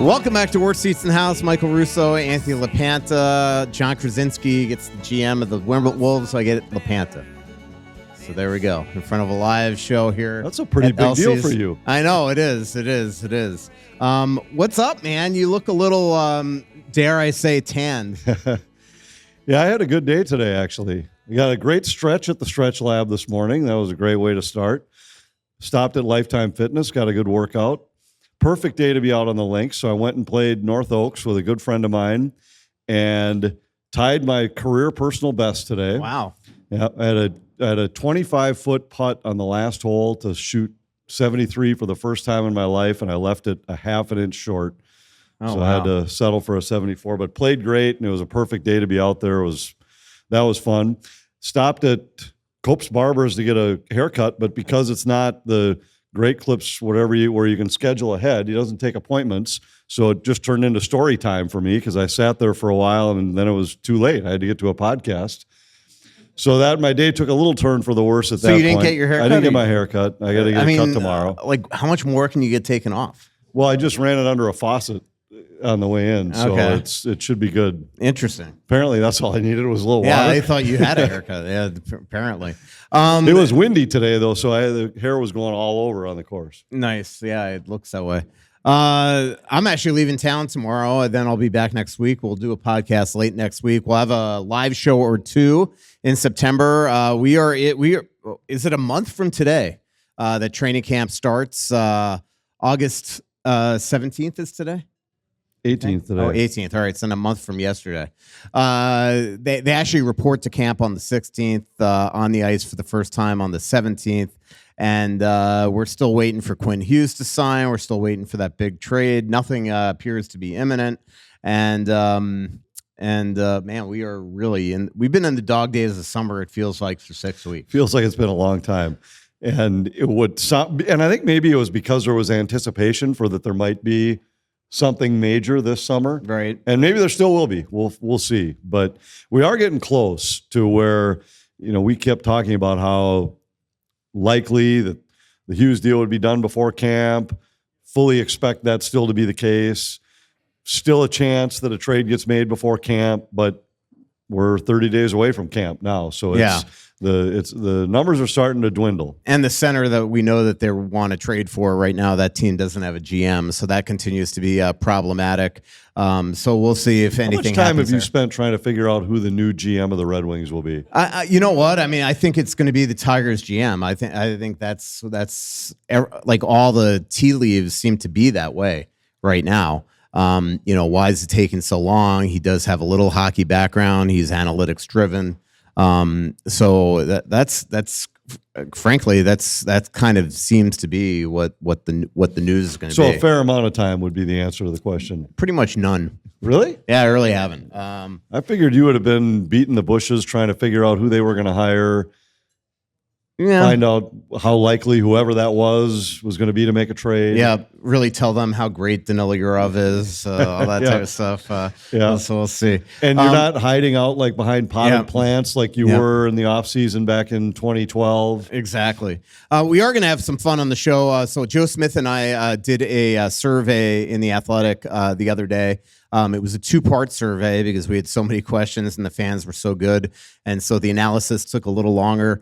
Welcome back to Worst Seats in the House. Michael Russo, Anthony LaPanta. John Krasinski gets the GM of the Wimbledon Wolves, so I get LaPanta. So there we go. In front of a live show here. That's a pretty big deal for you. I know, it is. It is. What's up, man? You look a little, dare I say, tanned. Yeah, I had a good day today, actually. We got a great stretch at the Stretch Lab this morning. That was a great way to start. Stopped at Lifetime Fitness, got a good workout. Perfect day to be out on the links. So I went and played North Oaks with a good friend of mine and tied my career personal best today. Wow. Yeah, I had a 25-foot putt on the last hole to shoot 73 for the first time in my life, and I left it a half an inch short. So I had to settle for a 74, but played great, and it was a perfect day to be out there. That was fun. Stopped at Cope's Barbers to get a haircut, but because it's not the Great Clips, where you can schedule ahead, he doesn't take appointments. So it just turned into story time for me because I sat there for a while, and then it was too late. I had to get to a podcast. So that my day took a little turn for the worse at that point. So you didn't get your haircut? I didn't get my haircut. I got to get it cut tomorrow. How much more can you get taken off? Well, I just ran it under a faucet on the way in, so it should be good. Interesting. Apparently, that's all I needed was a little water. Yeah, I thought you had a haircut. Yeah, apparently. It was windy today, though, so the hair was going all over on the course. Nice. Yeah, it looks that way. I'm actually leaving town tomorrow, and then I'll be back next week. We'll do a podcast late next week. We'll have a live show or two in September. Is it a month from today that training camp starts? August 17th is today? 18th today. Oh, 18th. All right. It's in a month from yesterday. They actually report to camp on the 16th, on the ice for the first time on the 17th. And we're still waiting for Quinn Hughes to sign. We're still waiting for that big trade. Nothing appears to be imminent. And man, we are really we've been in the dog days of summer, it feels like, for 6 weeks. Feels like it's been a long time. And I think maybe it was because there was anticipation for that there might be something major this summer. Right. And maybe there still will be. We'll see. But we are getting close to where, we kept talking about how likely that the Hughes deal would be done before camp. Fully expect that still to be the case. Still a chance that a trade gets made before camp, but we're 30 days away from camp now. So the numbers are starting to dwindle. And the center that we know that they want to trade for right now, that team doesn't have a GM, so that continues to be problematic. So we'll see if anything happens. How much time have you spent trying to figure out who the new GM of the Red Wings will be? You know what? I mean, I think it's going to be the Tigers GM. I think that's like all the tea leaves seem to be that way right now. Why is it taking so long? He does have a little hockey background. He's analytics driven. So that's frankly, that kind of seems to be what the news is going to be. So a fair amount of time would be the answer to the question. Pretty much none. Really? Yeah, I really haven't. I figured you would have been beating the bushes trying to figure out who they were going to hire. Yeah. Find out how likely whoever that was going to be to make a trade. Yeah, really tell them how great Danila Yurov is, all that type of stuff. So we'll see. And you're not hiding out like behind potted plants like you were in the offseason back in 2012. Exactly. We are going to have some fun on the show. So Joe Smith and I did a survey in The Athletic the other day. It was a 2-part survey because we had so many questions and the fans were so good. And so the analysis took a little longer.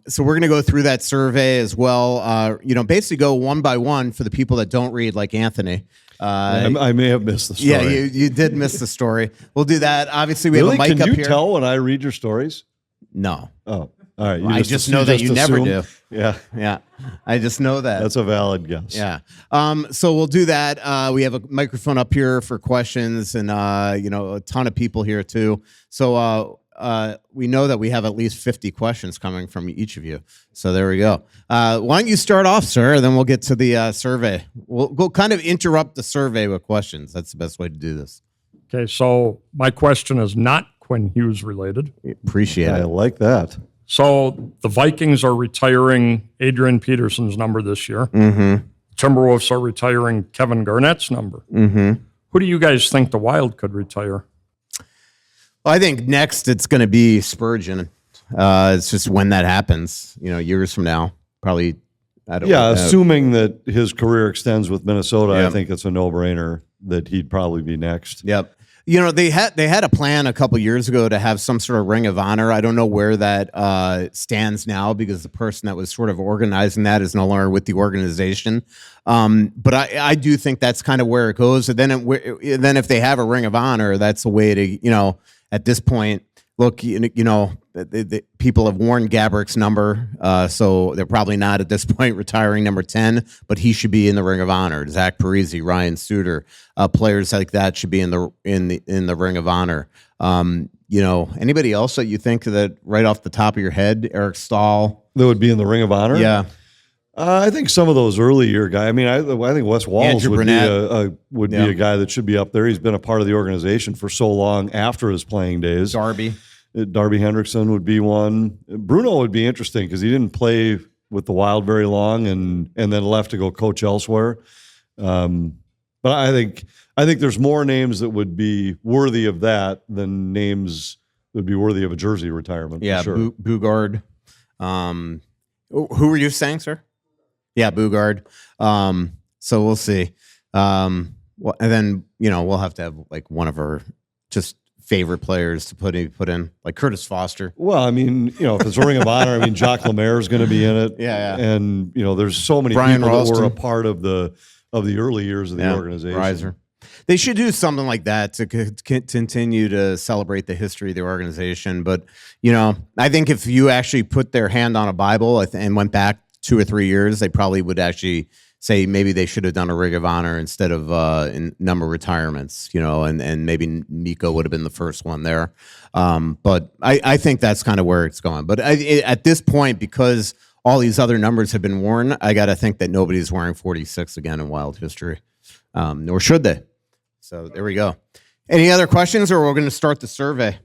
So we're going to go through that survey as well. Basically go one by one for the people that don't read, like Anthony. I may have missed the story. Yeah, you did miss the story. We'll do that. Obviously, we have a mic up here. Can you tell when I read your stories? No. Oh. All right. I just know that you never do. Yeah. I just know that. That's a valid guess. Yeah. So we'll do that. We have a microphone up here for questions, and a ton of people here too. So we know that we have at least 50 questions coming from each of you. So there we go. Why don't you start off, sir? Then we'll get to the survey. We'll kind of interrupt the survey with questions. That's the best way to do this. Okay. So my question is not Quinn Hughes related. Appreciate it. I like that. So the Vikings are retiring Adrian Peterson's number this year. Mm-hmm. Timberwolves are retiring Kevin Garnett's number. Mm-hmm. Who do you guys think the Wild could retire? Well, I think next it's going to be Spurgeon. It's just when that happens, years from now, probably Assuming that his career extends with Minnesota, Yep. I think it's a no-brainer that he'd probably be next. Yep. They had a plan a couple years ago to have some sort of Ring of Honor. I don't know where that stands now because the person that was sort of organizing that is no longer with the organization. But I do think that's kind of where it goes. And then if they have a Ring of Honor, that's a way to, at this point, look, the people have worn Gabrick's number, so they're probably not at this point retiring number 10, but he should be in the Ring of Honor. Zach Parise, Ryan Suter, players like that should be in the Ring of Honor. Anybody else that you think that right off the top of your head, Eric Stahl, that would be in the Ring of Honor? Yeah. I think some of those early year guys. I mean, I think Wes Walls Andrew would be a guy that should be up there. He's been a part of the organization for so long after his playing days. Darby Hendrickson would be one. Bruno would be interesting because he didn't play with the Wild very long and then left to go coach elsewhere. But I think there's more names that would be worthy of that than names that would be worthy of a jersey retirement. Yeah, for sure. Bugard. Who were you saying, sir? Yeah, Bugard. So we'll see. And then we'll have to have like one of our just favorite players to put in, like Curtis Foster. Well, I mean, if it's a Ring of Honor, I mean, Jacques Lemaire is going to be in it. Yeah. And there's so many Brian people Ralston. that were a part of the early years of the organization. Riser. They should do something like that to continue to celebrate the history of the organization. But I think if you actually put their hand on a Bible and went back 2 or 3 years, they probably would actually say maybe they should have done a Ring of Honor instead of in number retirements, and maybe Miko would have been the first one there. But I think that's kind of where it's going. But at this point, because all these other numbers have been worn, I got to think that nobody's wearing 46 again in Wild history, nor should they. So there we go. Any other questions, or we're going to start the survey?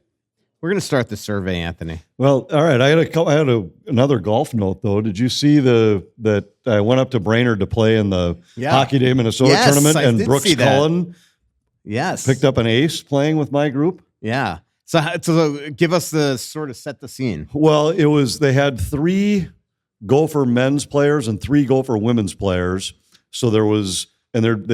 We're going to start the survey, Anthony. Well, all right. I had another golf note though. Did you see that I went up to Brainerd to play in the Hockey Day Minnesota tournament, and Brooks Cullen picked up an ace playing with my group? Yeah. So give us the sort of set the scene. Well, they had 3 Gopher men's players and 3 Gopher women's players. So they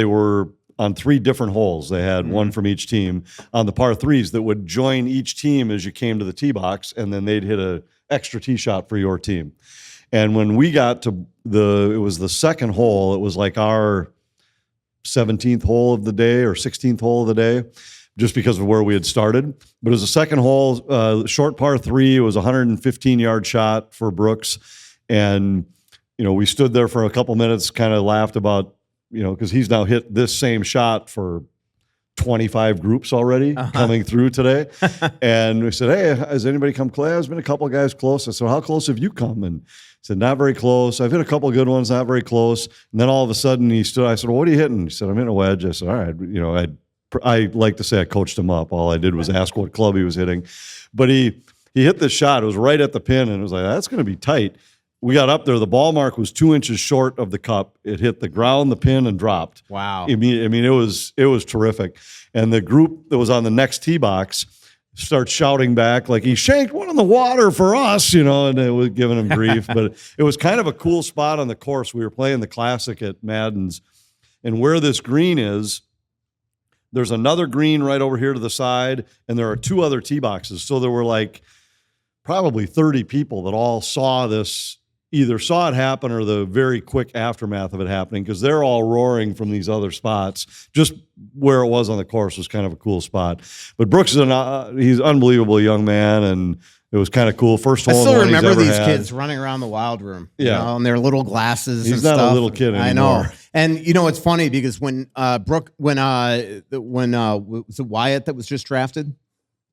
were on 3 different holes. They had one from each team on the par 3s that would join each team as you came to the tee box, and then they'd hit a extra tee shot for your team. And when we got to it was the second hole, it was like our 17th hole of the day or 16th hole of the day, just because of where we had started. But it was the second hole, short par 3. It was a 115-yard shot for Brooks. And, we stood there for a couple minutes, kind of laughed about, because he's now hit this same shot for 25 groups already coming through today. And we said, hey, has anybody come close? There's been a couple of guys close. I said, how close have you come? And he said, not very close. I've hit a couple of good ones, not very close. And then all of a sudden he stood. I said, well, what are you hitting? He said, I'm hitting a wedge. I said, all right. I like to say I coached him up. All I did was ask what club he was hitting. But he hit this shot. It was right at the pin, and it was like, that's going to be tight. We got up there. The ball mark was 2 inches short of the cup. It hit the ground, the pin, and dropped. Wow. I mean, it was terrific. And the group that was on the next tee box starts shouting back like, he shanked one in the water for us, and it was giving him grief. But it was kind of a cool spot on the course. We were playing the Classic at Madden's, and where this green is, there's another green right over here to the side, and there are 2 other tee boxes. So there were like probably 30 people that all saw this, either saw it happen or the very quick aftermath of it happening, because they're all roaring from these other spots. Just where it was on the course was kind of a cool spot. But Brooks he's an unbelievable young man, and it was kind of cool. First hole. I still remember these had. Kids running around the Wild Room, and their little glasses. He's and not stuff. a little kid anymore. I know. And it's funny because when was it Wyatt that was just drafted?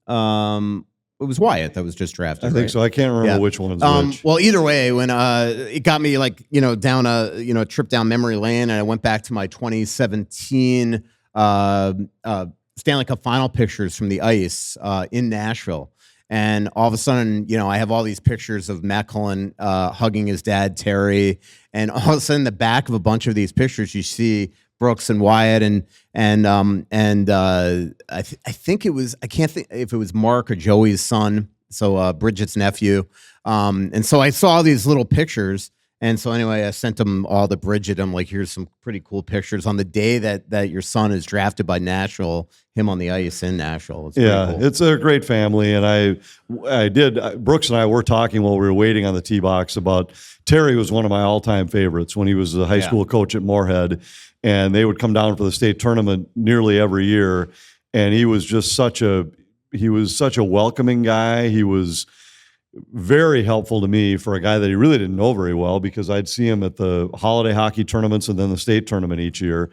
It was Wyatt that was just drafted. I think so. I can't remember which one's which. Well, either way, when it got me down a trip down memory lane, and I went back to my 2017 Stanley Cup final pictures from the ice in Nashville. And all of a sudden, I have all these pictures of Matt Cullen hugging his dad, Terry. And all of a sudden, the back of a bunch of these pictures, you see Brooks and Wyatt and I think it was, I can't think if it was Mark or Joey's son, so Bridget's nephew. And so I saw these little pictures, And so anyway, I sent him all the Bridget. I'm like, here's some pretty cool pictures on the day that your son is drafted by Nashville, him on the ice in Nashville. It's cool. It's a great family. And Brooks and I were talking while we were waiting on the tee box about Terry was one of my all-time favorites when he was a high school coach at Moorhead. And they would come down for the state tournament nearly every year. And he was just such a welcoming guy. He was very helpful to me for a guy that he really didn't know very well, because I'd see him at the holiday hockey tournaments and then the state tournament each year.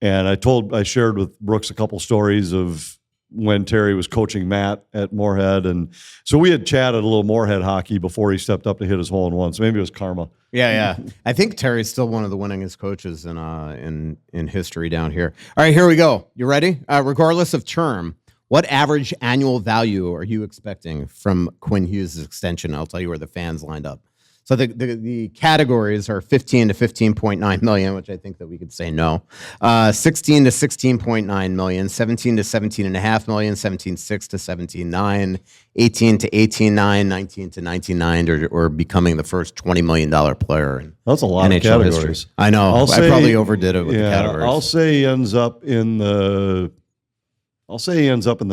And I shared with Brooks a couple stories of when Terry was coaching Matt at Moorhead. And so we had chatted a little Moorhead hockey before he stepped up to hit his hole in one. So maybe it was karma. Yeah. I think Terry's still one of the winningest coaches in history down here. All right, here we go. You ready? Regardless of term, what average annual value are you expecting from Quinn Hughes' extension? I'll tell you where the fans lined up. So the categories are 15 to 15.9 million, which I think that we could say no. 16 to 16.9 million, 17 to 17.5 million, 17.6 to 17.9, 18 to 18.9, 19 to 19.9, or becoming the first $20 million player in That's a lot NHL of categories. history. I know. I probably overdid it with the categories. I'll say he ends up in the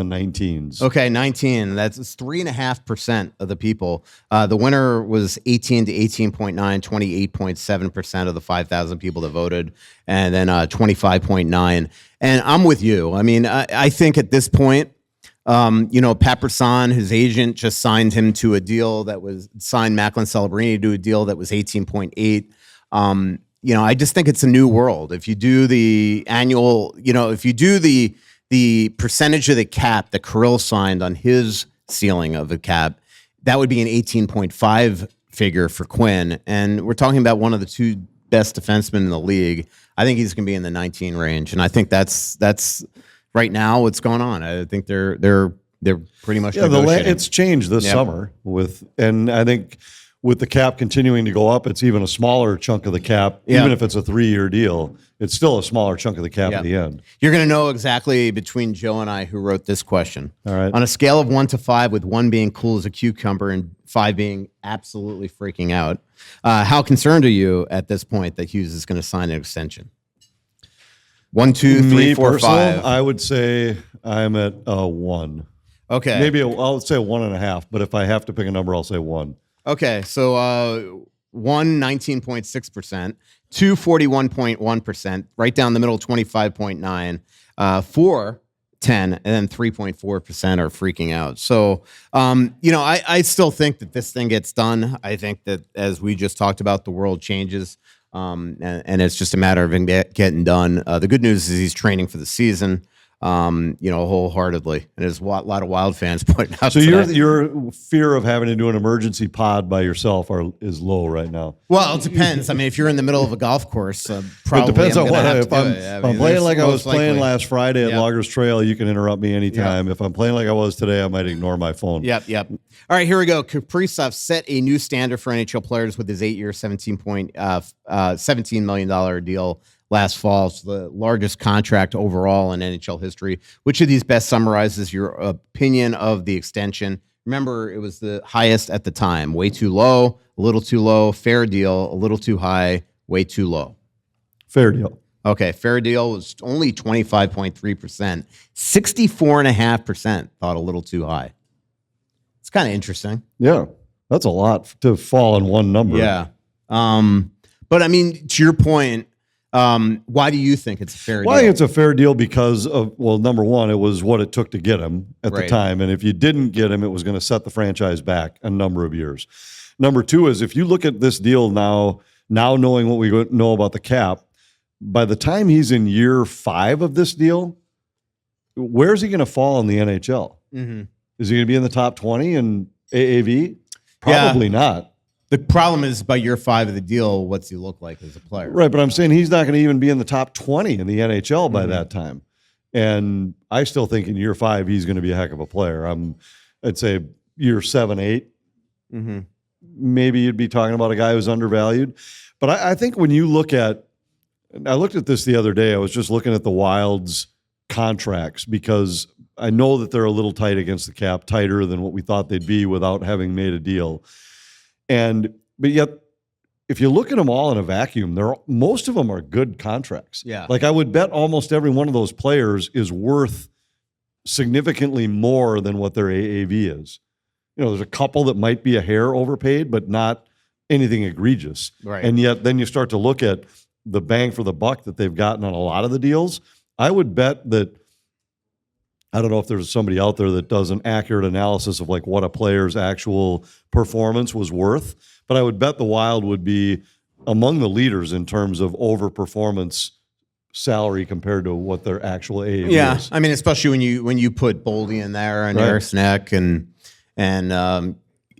19s. Okay, 19. That's 3.5% of the people. The winner was 18 to 18.9, 28.7% of the 5,000 people that voted, and then 25.9. And I'm with you. I mean, I think at this point, Pat Brisson, his agent, just signed him to a deal that was signed Macklin Celebrini to a deal that was 18.8. I just think it's a new world. If you do the annual, if you do the percentage of the cap that Kirill signed on his ceiling of the cap, that would be an 18.5 figure for Quinn. And we're talking about one of the two best defensemen in the league. I think he's going to be in the 19 range. And I think that's right now what's going on. I think they're pretty much negotiating. It's changed this summer and I think with the cap continuing to go up, it's even a smaller chunk of the cap. Even if it's a 3-year deal, it's still a smaller chunk of the cap at the end. You're going to know exactly between Joe and I who wrote this question. All right. On a scale of 1 to 5, with 1 being cool as a cucumber and 5 being absolutely freaking out, how concerned are you at this point that Hughes is going to sign an extension? 1, 2, 3, 4, 5. I would say I'm at 1. Okay. Maybe I'll say 1.5, but if I have to pick a number, I'll say 1. Okay, so 1, 19.6%, 2, 41.1%, right down the middle, 25.9%, 4, 10, and then 3.4% are freaking out. So, I still think that this thing gets done. I think that, as we just talked about, the world changes, and it's just a matter of it getting done. The good news is he's training for the season. Wholeheartedly. And there's a lot of Wild fans pointing out. So your fear of having to do an emergency pod by yourself is low right now. Well, it depends. I mean, if you're in the middle of a golf course, probably it depends on what. If I'm playing like I was playing last Friday at Loggers Trail, you can interrupt me anytime. If I'm playing like I was today, I might ignore my phone. Yep. All right, here we go. Kaprizov set a new standard for NHL players with his 8-year, $17 million deal last fall. It's the largest contract overall in NHL history. Which of these best summarizes your opinion of the extension? Remember, it was the highest at the time. Way too low, a little too low, fair deal, a little too high, way too low. Fair deal. Okay, fair deal was only 25.3%. 64.5% thought a little too high. It's kind of interesting. Yeah, that's a lot to fall in one number. Yeah. But I mean, to your point, why do you think it's a fair deal? Well, I think it's a fair deal because of, number one, it was what it took to get him at the time. And if you didn't get him, it was going to set the franchise back a number of years. Number two is, if you look at this deal now knowing what we know about the cap, by the time he's in year 5 of this deal, where's he going to fall in the NHL? Mm-hmm. Is he going to be in the top 20 in AAV? Probably not. The problem is, by year 5 of the deal, what's he look like as a player? Right, but I'm saying he's not going to even be in the top 20 in the NHL by that time. And I still think in year 5, he's going to be a heck of a player. I'd say year 7, 8, maybe you'd be talking about a guy who's undervalued. But I think when you look at, I looked at this the other day, I was just looking at the Wild's contracts, because I know that they're a little tight against the cap, tighter than what we thought they'd be without having made a deal. But yet if you look at them all in a vacuum, most of them are good contracts. Yeah. Like I would bet almost every one of those players is worth significantly more than what their AAV is. There's a couple that might be a hair overpaid, but not anything egregious. Right. And yet then you start to look at the bang for the buck that they've gotten on a lot of the deals. I would bet that, I don't know if there's somebody out there that does an accurate analysis of like what a player's actual performance was worth, but I would bet the Wild would be among the leaders in terms of overperformance salary compared to what their actual AAV is. I mean, especially when you put Boldy in there and Eriksson and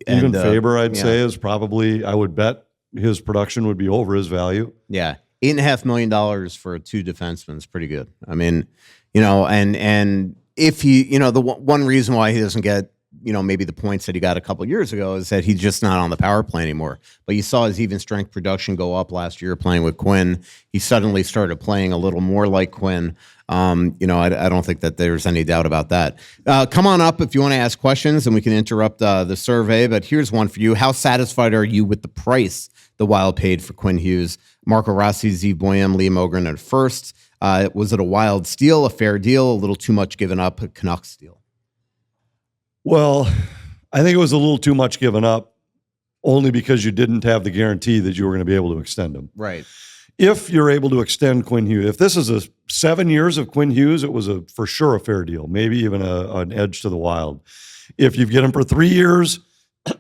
even Faber, I'd say, is probably, I would bet his production would be over his value. Yeah. $8.5 million for 2 defensemen is pretty good. I mean, and if he, the one reason why he doesn't get, maybe the points that he got a couple of years ago is that he's just not on the power play anymore. But you saw his even strength production go up last year playing with Quinn. He suddenly started playing a little more like Quinn. I don't think that there's any doubt about that. Come on up if you want to ask questions, and we can interrupt the survey. But here's one for you. How satisfied are you with the price the Wild paid for Quinn Hughes? Marco Rossi, Z Boyum, Liam Ogren at first. Was it a Wild steal, a fair deal, a little too much given up, a Canucks deal? Well, I think it was a little too much given up only because you didn't have the guarantee that you were going to be able to extend him. Right. If you're able to extend Quinn Hughes, if this is 7 years of Quinn Hughes, it was for sure a fair deal, maybe even an edge to the Wild. If you get him for 3 years,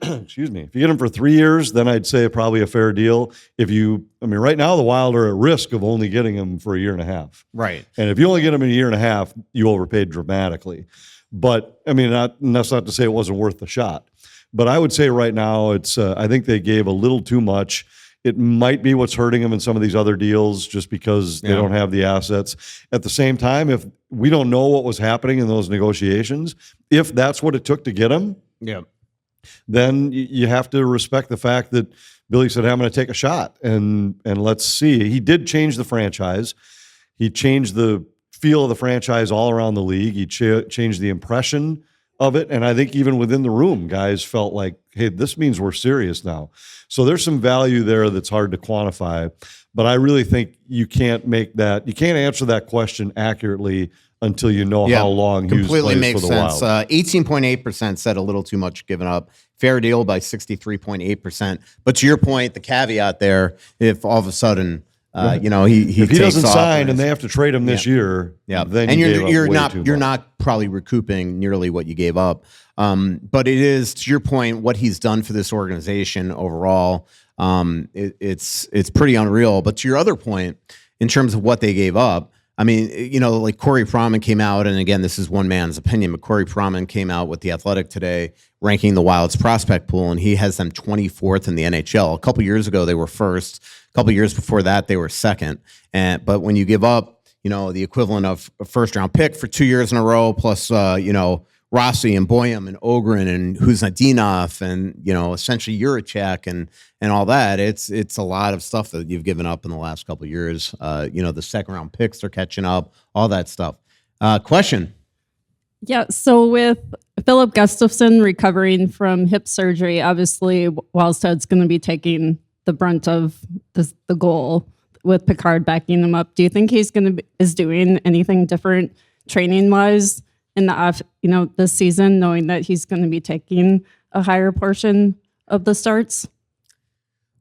excuse me, if you get him for 3 years, then I'd say probably a fair deal. Right now the Wild are at risk of only getting him for a year and a half. Right. And if you only get him in a year and a half, you overpaid dramatically. But that's not to say it wasn't worth the shot. But I would say right now I think they gave a little too much. It might be what's hurting them in some of these other deals just because they don't have the assets. At the same time, if we don't know what was happening in those negotiations, if that's what it took to get him, then you have to respect the fact that Billy said, hey, I'm going to take a shot and let's see. He did change the franchise. He changed the feel of the franchise all around the league. He changed the impression of it. And I think even within the room, guys felt like, hey, this means we're serious now. So there's some value there that's hard to quantify. But I really think you can't answer that question accurately until you know how long Hughes completely plays makes for the sense. Wild. 18.8% said a little too much given up. Fair deal by 63.8%. But to your point, the caveat there, if all of a sudden he if he doesn't sign and they they have to trade him this year, then and you're not probably recouping nearly what you gave up. But it is, to your point, what he's done for this organization overall. It's pretty unreal. But to your other point, in terms of what they gave up, I mean, like Corey Proman came out, and again, this is one man's opinion, but Corey Proman came out with The Athletic today, ranking the Wild's prospect pool, and he has them 24th in the NHL. A couple years ago, they were first. A couple years before that, they were second. But when you give up, the equivalent of a first-round pick for 2 years in a row, plus, Rossi and Boyum and Ogren and Kuznetsov and essentially Juracek and all that. It's a lot of stuff that you've given up in the last couple of years. The second round picks are catching up, all that stuff. Question. Yeah, so with Philip Gustafsson recovering from hip surgery, obviously Wallsted's going to be taking the brunt of the goal with Picard backing him up. Do you think he's is doing anything different training wise in the off, this season, knowing that he's going to be taking a higher portion of the starts?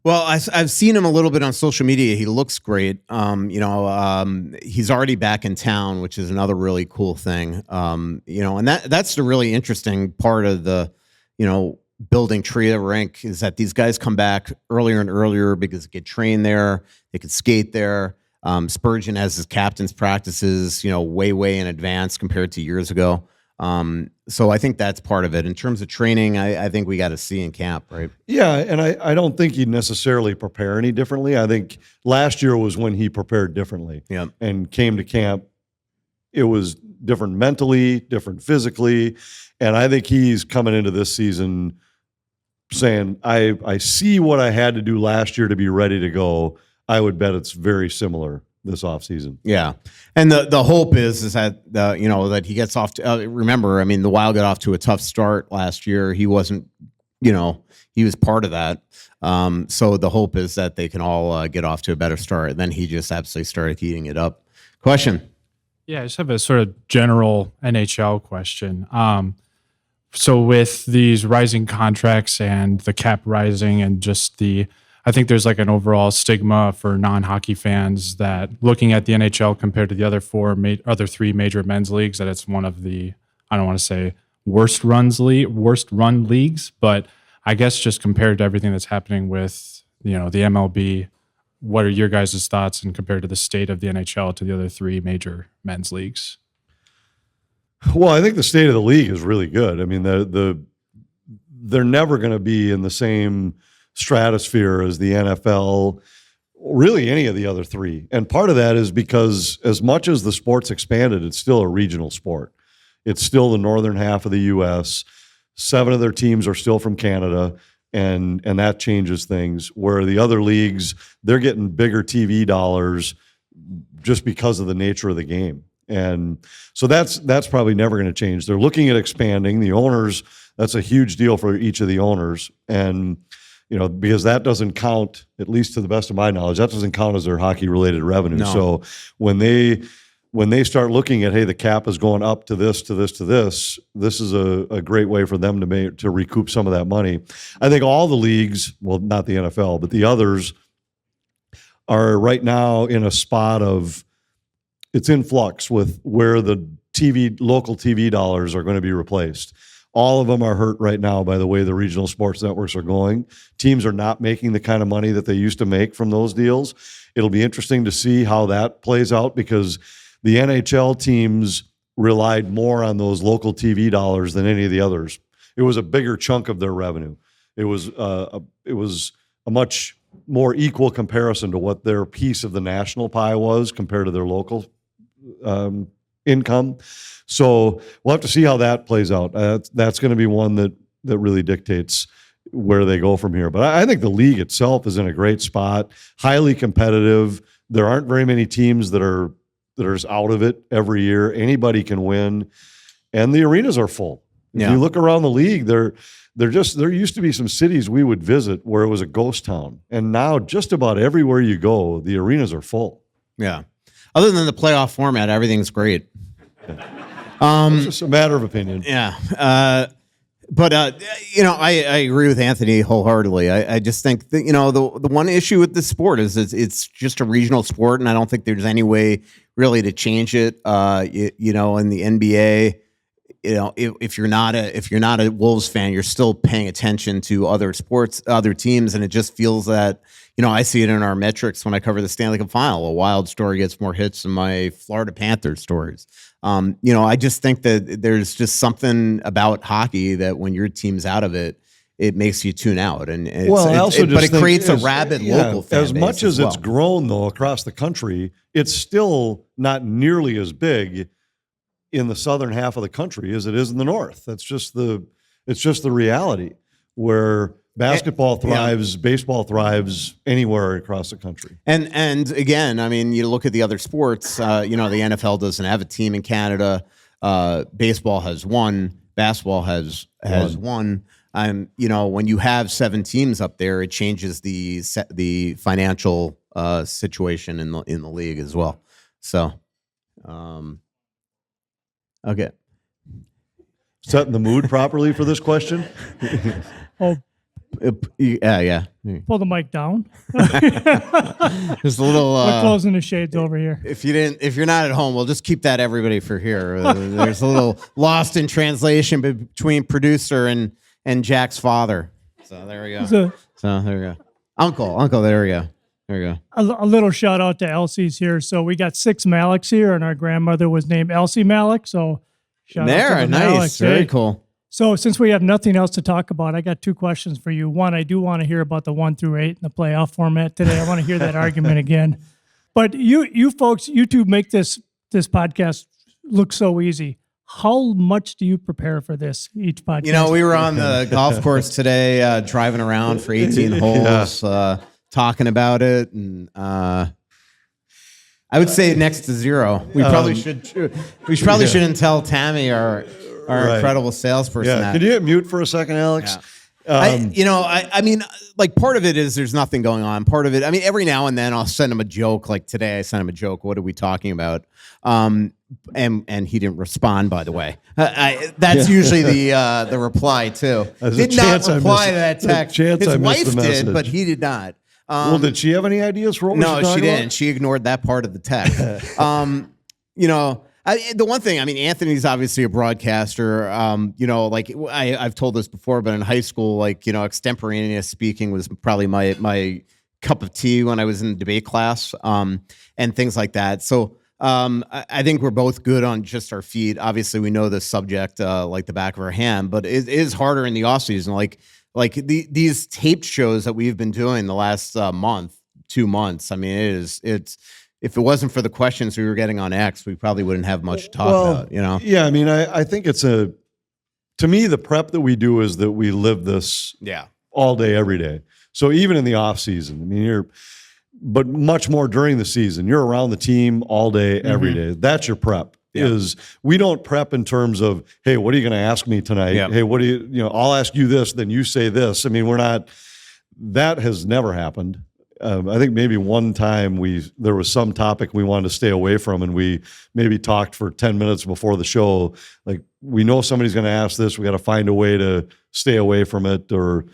Well, I've seen him a little bit on social media. He looks great. He's already back in town, which is another really cool thing. And that's the really interesting part of the, building Tria rink is that these guys come back earlier and earlier because they get trained there, they can skate there. Spurgeon has his captain's practices, way in advance compared to years ago. So I think that's part of it. In terms of training, I think we got to see in camp, right? Yeah, and I don't think he'd necessarily prepare any differently. I think last year was when he prepared differently and came to camp. It was different mentally, different physically, and I think he's coming into this season saying, I see what I had to do last year to be ready to go. I would bet it's very similar this offseason. Yeah. And the hope is that, that he gets off to, remember, the Wild got off to a tough start last year. He wasn't he was part of that. So the hope is that they can all get off to a better start. And then he just absolutely started heating it up. Question. Yeah, I just have a sort of general NHL question. So with these rising contracts and the cap rising and just I think there's like an overall stigma for non-hockey fans that looking at the NHL compared to the other three major men's leagues, that it's one of the, I don't want to say worst run leagues, but I guess just compared to everything that's happening with, the MLB, what are your guys' thoughts and compared to the state of the NHL to the other three major men's leagues? Well, I think the state of the league is really good. I mean, they're never going to be in the same stratosphere as the NFL, really any of the other three. And part of that is because as much as the sport's expanded, it's still a regional sport. It's still the northern half of the U.S. 7 of their teams are still from Canada, and that changes things. Where the other leagues, they're getting bigger TV dollars just because of the nature of the game. And so that's probably never going to change. They're looking at expanding. The owners, that's a huge deal for each of the owners. And, because that doesn't count, at least to the best of my knowledge, that doesn't count as their hockey-related revenue. No. So when they start looking at, hey, the cap is going up to this, to this, to this is a great way for them to recoup some of that money. I think all the leagues, well, not the NFL, but the others are right now in a spot of, it's in flux with where the local TV dollars are going to be replaced. All of them are hurt right now by the way the regional sports networks are going. Teams are not making the kind of money that they used to make from those deals. It'll be interesting to see how that plays out because the NHL teams relied more on those local TV dollars than any of the others. It was a bigger chunk of their revenue. It was a much more equal comparison to what their piece of the national pie was compared to their local income. So we'll have to see how that plays out. That's going to be one that really dictates where they go from here. But I think the league itself is in a great spot, highly competitive. There aren't very many teams that are out of it every year. Anybody can win, and the arenas are full. If you look around the league, there used to be some cities we would visit where it was a ghost town, and now just about everywhere you go, the arenas are full. Yeah. Other than the playoff format, everything's great. It's just a matter of opinion. Yeah. But I agree with Anthony wholeheartedly. I just think that, the one issue with this sport is it's just a regional sport, and I don't think there's any way really to change it. In the NBA, if you're not a Wolves fan, you're still paying attention to other sports, other teams, and it just feels that, I see it in our metrics when I cover the Stanley Cup Final. A Wild story gets more hits than my Florida Panthers stories. I just think that there's just something about hockey that when your team's out of it, it makes you tune out, and it creates a rabid local fan base. As much as it's grown though across the country, it's still not nearly as big in the southern half of the country as it is in the north. It's just the reality where basketball thrives, baseball thrives anywhere across the country. And again, I mean, you look at the other sports. The NFL doesn't have a team in Canada. Baseball has one. Basketball has one. When you have 7 teams up there, it changes the financial situation in the league as well. So, okay. Setting the mood properly for this question. Yeah. Pull the mic down. Just a little. We're closing the shades over here. If you're not at home, we'll just keep that everybody for here. There's a little lost in translation between producer and Jack's father. So there we go. So there we go. Uncle. There we go. There we go. A little shout out to Elsie's here. So we got 6 Maliks here, and our grandmother was named Elsie Malik. So shout out to the nice, Maliks, very cool. So since we have nothing else to talk about, I got 2 questions for you. One, I do want to hear about the 1 through 8 in the playoff format today. I want to hear that argument again. But you folks, you two make this podcast look so easy. How much do you prepare for this each podcast? We were on the golf course today, driving around for 18 holes, talking about it, and I would say next to zero. We probably shouldn't tell Tammy our incredible salesperson. Yeah. Can you hit mute for a second, Alex? I mean, like part of it is there's nothing going on. Part of it, I mean, every now and then I'll send him a joke. Like today, I sent him a joke. What are we talking about? And he didn't respond. By the way, that's usually the reply too. Did not reply to that text. His wife did, but he did not. Well, did she have any ideas for what? No, she didn't. She ignored that part of the text. The one thing, I mean, Anthony's obviously a broadcaster. Like I've told this before, but in high school, like, extemporaneous speaking was probably my cup of tea when I was in debate class, and things like that. So I think we're both good on just our feet. Obviously, we know the subject like the back of our hand, but it is harder in the off season. Like these taped shows that we've been doing the last month, 2 months. I mean, it's. If it wasn't for the questions we were getting on X, we probably wouldn't have much to talk about, Yeah, I mean, I think to me, the prep that we do is that we live this all day, every day. So even in the off season, I mean, but much more during the season, you're around the team all day, every day. That's your prep. Is we don't prep in terms of, hey, what are you going to ask me tonight? Hey, what do you I'll ask you this, then you say this. I mean, that has never happened. I think maybe one time there was some topic we wanted to stay away from, and we maybe talked for 10 minutes before the show. Like, we know somebody's going to ask this, we got to find a way to stay away from it, or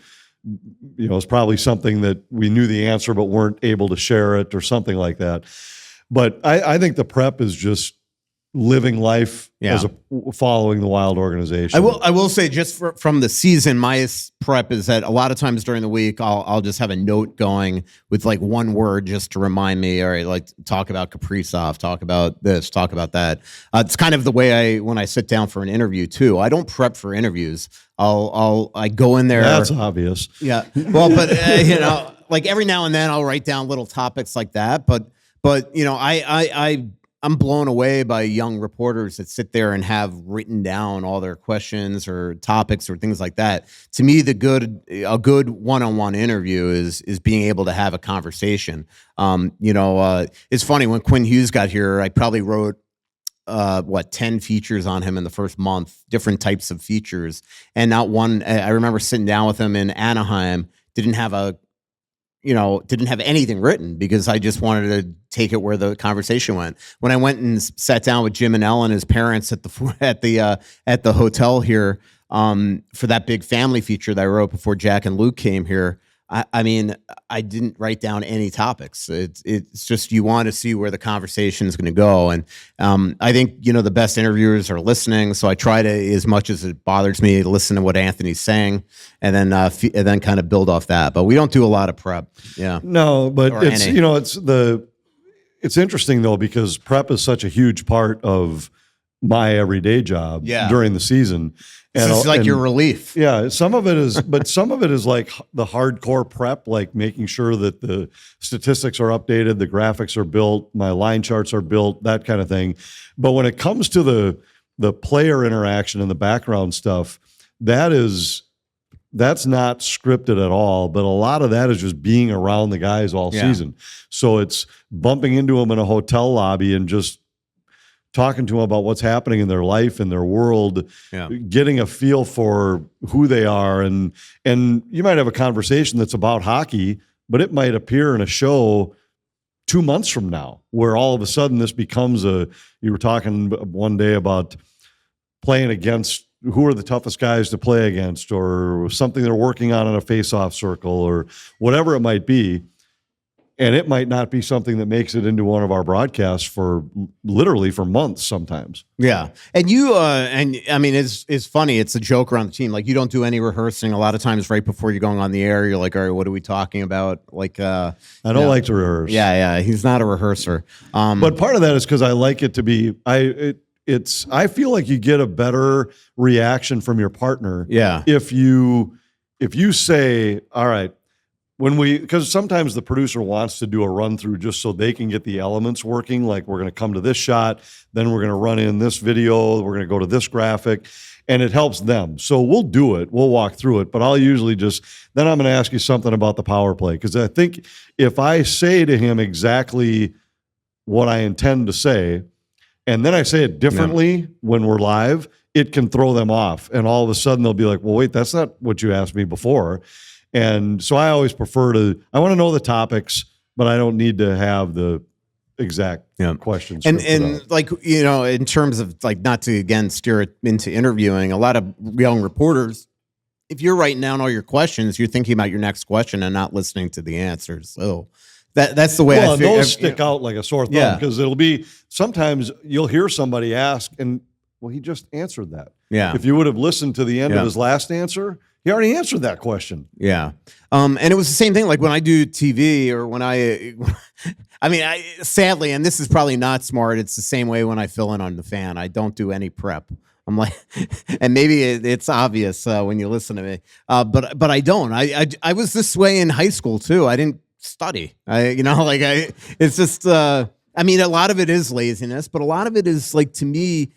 it's probably something that we knew the answer but weren't able to share it, or something like that. But I think the prep is just living life as following the Wild organization. I will say, just from the season, my prep is that a lot of times during the week I'll just have a note going with like one word just to remind me, all right, like talk about Kaprizov, talk about this, talk about that. It's kind of the way when I sit down for an interview too. I don't prep for interviews. I go in there. That's obvious. Yeah. Well, but like every now and then I'll write down little topics like that. But I'm blown away by young reporters that sit there and have written down all their questions or topics or things like that. To me, a good one-on-one interview is being able to have a conversation. It's funny, when Quinn Hughes got here, I probably wrote 10 features on him in the first month, different types of features, and not one. I remember sitting down with him in Anaheim, didn't have anything written because I just wanted to take it where the conversation went. When I went and sat down with Jim and Ellen, his parents, at the hotel here for that big family feature that I wrote before Jack and Luke came here, I mean, I didn't write down any topics. It's just, you want to see where the conversation is going to go. And I think, the best interviewers are listening. So I try to, as much as it bothers me, to listen to what Anthony's saying and then kind of build off that. But we don't do a lot of prep. Yeah. No, but it's interesting though, because prep is such a huge part of my everyday job during the season. And it's like your relief. Yeah, some of it is, but some of it is like the hardcore prep, like making sure that the statistics are updated, the graphics are built, my line charts are built, that kind of thing. But when it comes to the player interaction and the background stuff, that's not scripted at all. But a lot of that is just being around the guys all season. So it's bumping into them in a hotel lobby and just talking to them about what's happening in their life and their world, getting a feel for who they are. And you might have a conversation that's about hockey, but it might appear in a show 2 months from now, where all of a sudden this becomes you were talking one day about playing against who are the toughest guys to play against, or something they're working on in a face-off circle, or whatever it might be. And it might not be something that makes it into one of our broadcasts for months sometimes. Yeah. And I mean, it's funny. It's a joke around the team. Like, you don't do any rehearsing. A lot of times right before you're going on the air, you're like, all right, what are we talking about? Like, I don't like to rehearse. Yeah. He's not a rehearser. But part of that is because I like it to be, I feel like you get a better reaction from your partner. Yeah. If you say, all right, because sometimes the producer wants to do a run through just so they can get the elements working. Like, we're going to come to this shot, then we're going to run in this video, we're going to go to this graphic, and it helps them. So we'll do it. We'll walk through it. But I'll usually then I'm going to ask you something about the power play. Because I think if I say to him exactly what I intend to say, and then I say it differently when we're live, it can throw them off. And all of a sudden they'll be like, well, wait, that's not what you asked me before. And so I always prefer I want to know the topics, but I don't need to have the exact questions. And like, you know, in terms of like, not to again steer it into interviewing, a lot of young reporters, if you're writing down all your questions, you're thinking about your next question and not listening to the answers. So that's the way I feel. Those stick out like a sore thumb because it'll be, sometimes you'll hear somebody ask and, well, he just answered that. Yeah. If you would have listened to the end of his last answer, he already answered that question. Yeah. And it was the same thing. Like when I do TV or when I mean, sadly, and this is probably not smart, it's the same way when I fill in on The Fan. I don't do any prep. I'm like, and maybe it's obvious when you listen to me, but I don't. I was this way in high school too. I didn't study. It's just. I mean, a lot of it is laziness, but a lot of it is like, to me,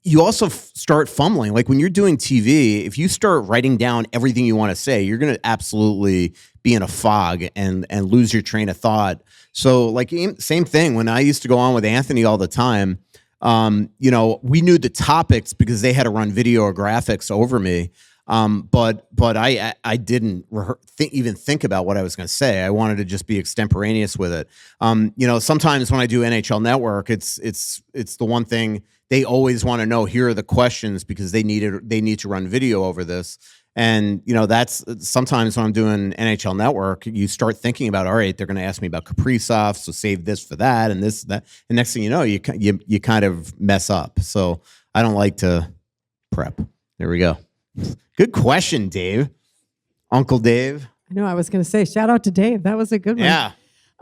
you also start fumbling. Like when you're doing TV, if you start writing down everything you want to say, you're going to absolutely be in a fog and lose your train of thought. So like same thing when I used to go on with Anthony all the time. You know, we knew the topics because they had to run video or graphics over me. But I didn't even think about what I was going to say. I wanted to just be extemporaneous with it. You know, sometimes when I do NHL Network, it's the one thing they always want to know. Here are the questions because they need to run video over this. And, you know, that's sometimes when I'm doing NHL Network, you start thinking about, all right, they're going to ask me about Kaprizov, so save this for that and this, that. And next thing you know, you kind of mess up. So I don't like to prep. There we go. Good question, Dave. Uncle Dave. I know, I was going to say, shout out to Dave. That was a good one. Yeah.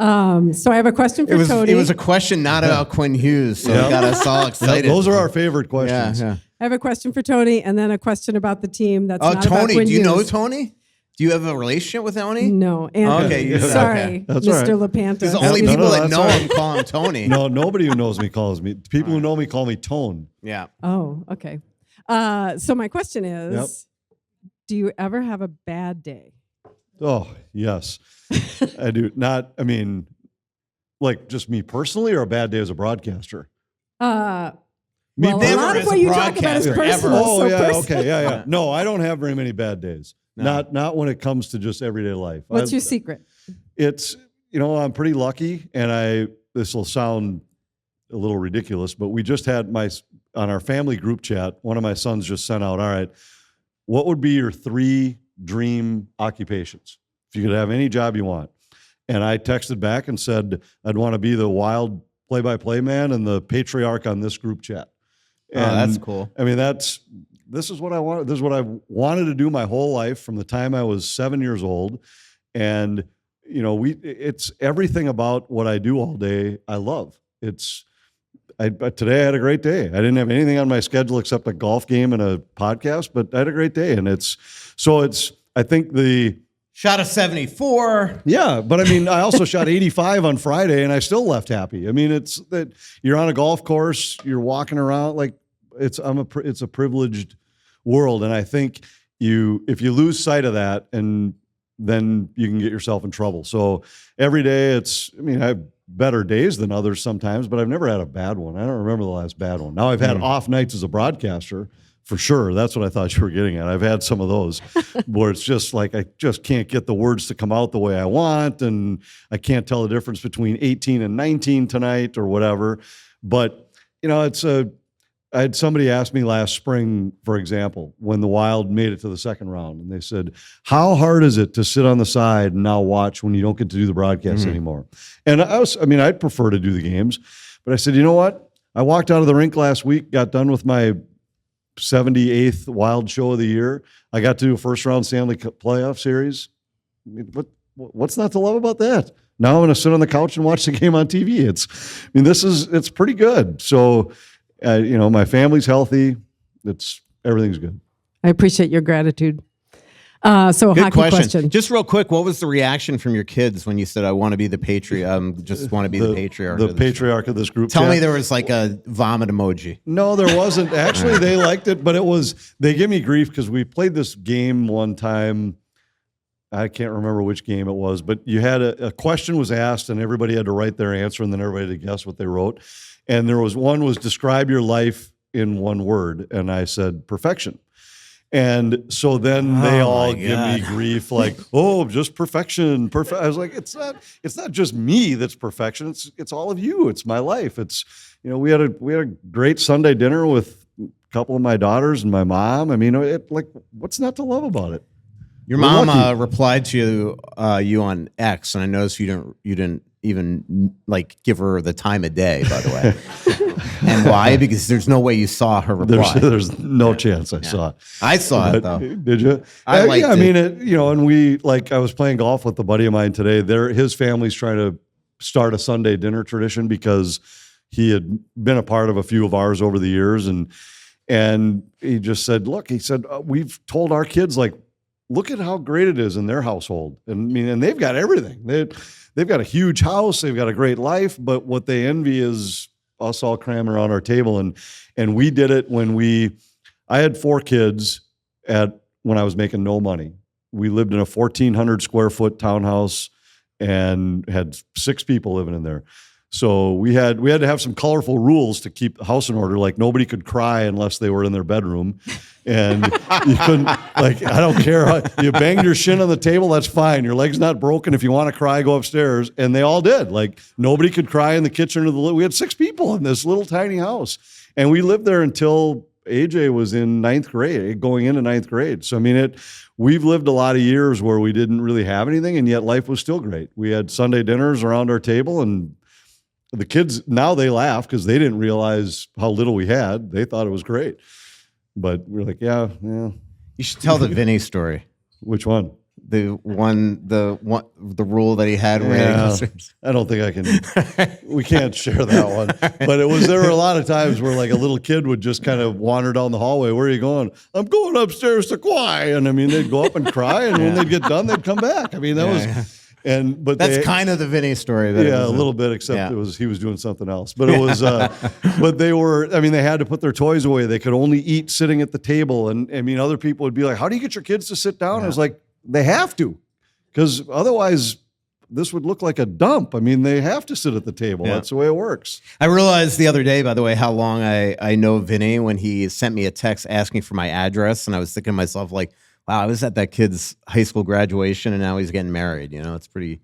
So I have a question for Tony. It was a question not about Quinn Hughes, so it got us all excited. Those are our favorite questions. Yeah. I have a question for Tony, and then a question about the team. That's not Tony. about Quinn Do you know Hughes. Tony? Do you have a relationship with Tony? No. Anthony. Okay. Sorry, Okay. That's Mr. all right. LaPanta. Because the only No, people that that's know all right. him call him Tony. No, nobody who knows me calls me. People who know me call me Tone. Yeah. Oh, okay. So my question is, do you ever have a bad day? Oh, yes. I do. I mean, like just me personally or a bad day as a broadcaster? Well, a lot of what you talk about is personal. Oh, so yeah, personal. okay, yeah. No, I don't have very many bad days. No. Not when it comes to just everyday life. What's your secret? It's, I'm pretty lucky, and this will sound a little ridiculous, but we just had on our family group chat, one of my sons just sent out, all right, what would be your 3 dream occupations if you could have any job you want? And I texted back and said, I'd want to be the wild play-by-play man and the patriarch on this group chat. And, that's cool. I mean, this is what I wanted. This is what I wanted to do my whole life from the time I was 7 years old. And, it's everything about what I do all day I love. But today I had a great day. I didn't have anything on my schedule except a golf game and a podcast, but I had a great day. And I think Shot a 74. Yeah, but I mean, I also shot 85 on Friday, and I still left happy. I mean, it's that you're on a golf course, you're walking around like it's a privileged world, and I think if you lose sight of that, and then you can get yourself in trouble. So every day, I have better days than others sometimes, but I've never had a bad one. I don't remember the last bad one. Now I've had off nights as a broadcaster. For sure. That's what I thought you were getting at. I've had some of those where it's just like I just can't get the words to come out the way I want, and I can't tell the difference between 18 and 19 tonight or whatever. But, I had somebody ask me last spring, for example, when the Wild made it to the second round, and they said, how hard is it to sit on the side and now watch when you don't get to do the broadcast anymore? And I'd prefer to do the games, but I said, you know what? I walked out of the rink last week, got done with my 78th Wild show of the year. I got to do a first round Stanley Cup playoff series. I mean, what's not to love about that? Now I'm going to sit on the couch and watch the game on TV. It's pretty good. So, my family's healthy. Everything's good. I appreciate your gratitude. So Good hockey question. Just real quick, what was the reaction from your kids when you said, I want to be the patriarch? Just want to be the patriarch. The patriarch of this group. Tell chat. me there was like a vomit emoji. No, there wasn't. Actually, they liked it, but they give me grief because we played this game one time. I can't remember which game it was, but you had a question was asked and everybody had to write their answer and then everybody had to guess what they wrote. And there was one was describe your life in one word. And I said perfection. And so then they all give me grief, like, oh, just perfection. Perfect. I was like, it's not just me that's perfection. It's all of you. It's my life. It's, you know, we had a great Sunday dinner with a couple of my daughters and my mom. I mean, what's not to love about it? Your mom replied to you on X, and I noticed you didn't even like give her the time of day, by the way. And why? Because there's no way you saw her reply. There's no chance I saw it. I saw it though. Did you? I liked it. I mean, and we I was playing golf with a buddy of mine today. His family's trying to start a Sunday dinner tradition because he had been a part of a few of ours over the years, and he just said, "Look," he said, "we've told our kids look at how great it is in their household, and I mean, and they've got everything. They've got a huge house, they've got a great life, but what they envy is us all cramming around our table." And we did it when I had 4 kids when I was making no money. We lived in a 1,400 square foot townhouse and had 6 people living in there. So we had to have some colorful rules to keep the house in order. Like nobody could cry unless they were in their bedroom, and you couldn't. I don't care. You banged your shin on the table, that's fine. Your leg's not broken. If you want to cry, go upstairs. And they all did. Nobody could cry in the kitchen or we had 6 people in this little tiny house, and we lived there until AJ was in 9th grade, going into 9th grade. So I mean, we've lived a lot of years where we didn't really have anything, and yet life was still great. We had Sunday dinners around our table, and the kids, now they laugh because they didn't realize how little we had. They thought it was great. But we're like, yeah. You should tell the Vinny story. Which one? The rule that he had. I don't think I can. We can't share that one. But there were a lot of times where a little kid would just kind of wander down the hallway. Where are you going? I'm going upstairs to cry. And I mean, they'd go up and cry. And when they'd get done, they'd come back. I mean, that was... Yeah. But that's kind of the Vinny story. A little bit, except he was doing something else. But it was, but they were. I mean, they had to put their toys away. They could only eat sitting at the table. And I mean, other people would be like, "How do you get your kids to sit down?" I was like, "They have to, because otherwise, this would look like a dump. I mean, they have to sit at the table. Yeah. That's the way it works." I realized the other day, by the way, how long I know Vinny when he sent me a text asking for my address, and I was thinking to myself, wow, I was at that kid's high school graduation, and now he's getting married. You know, it's pretty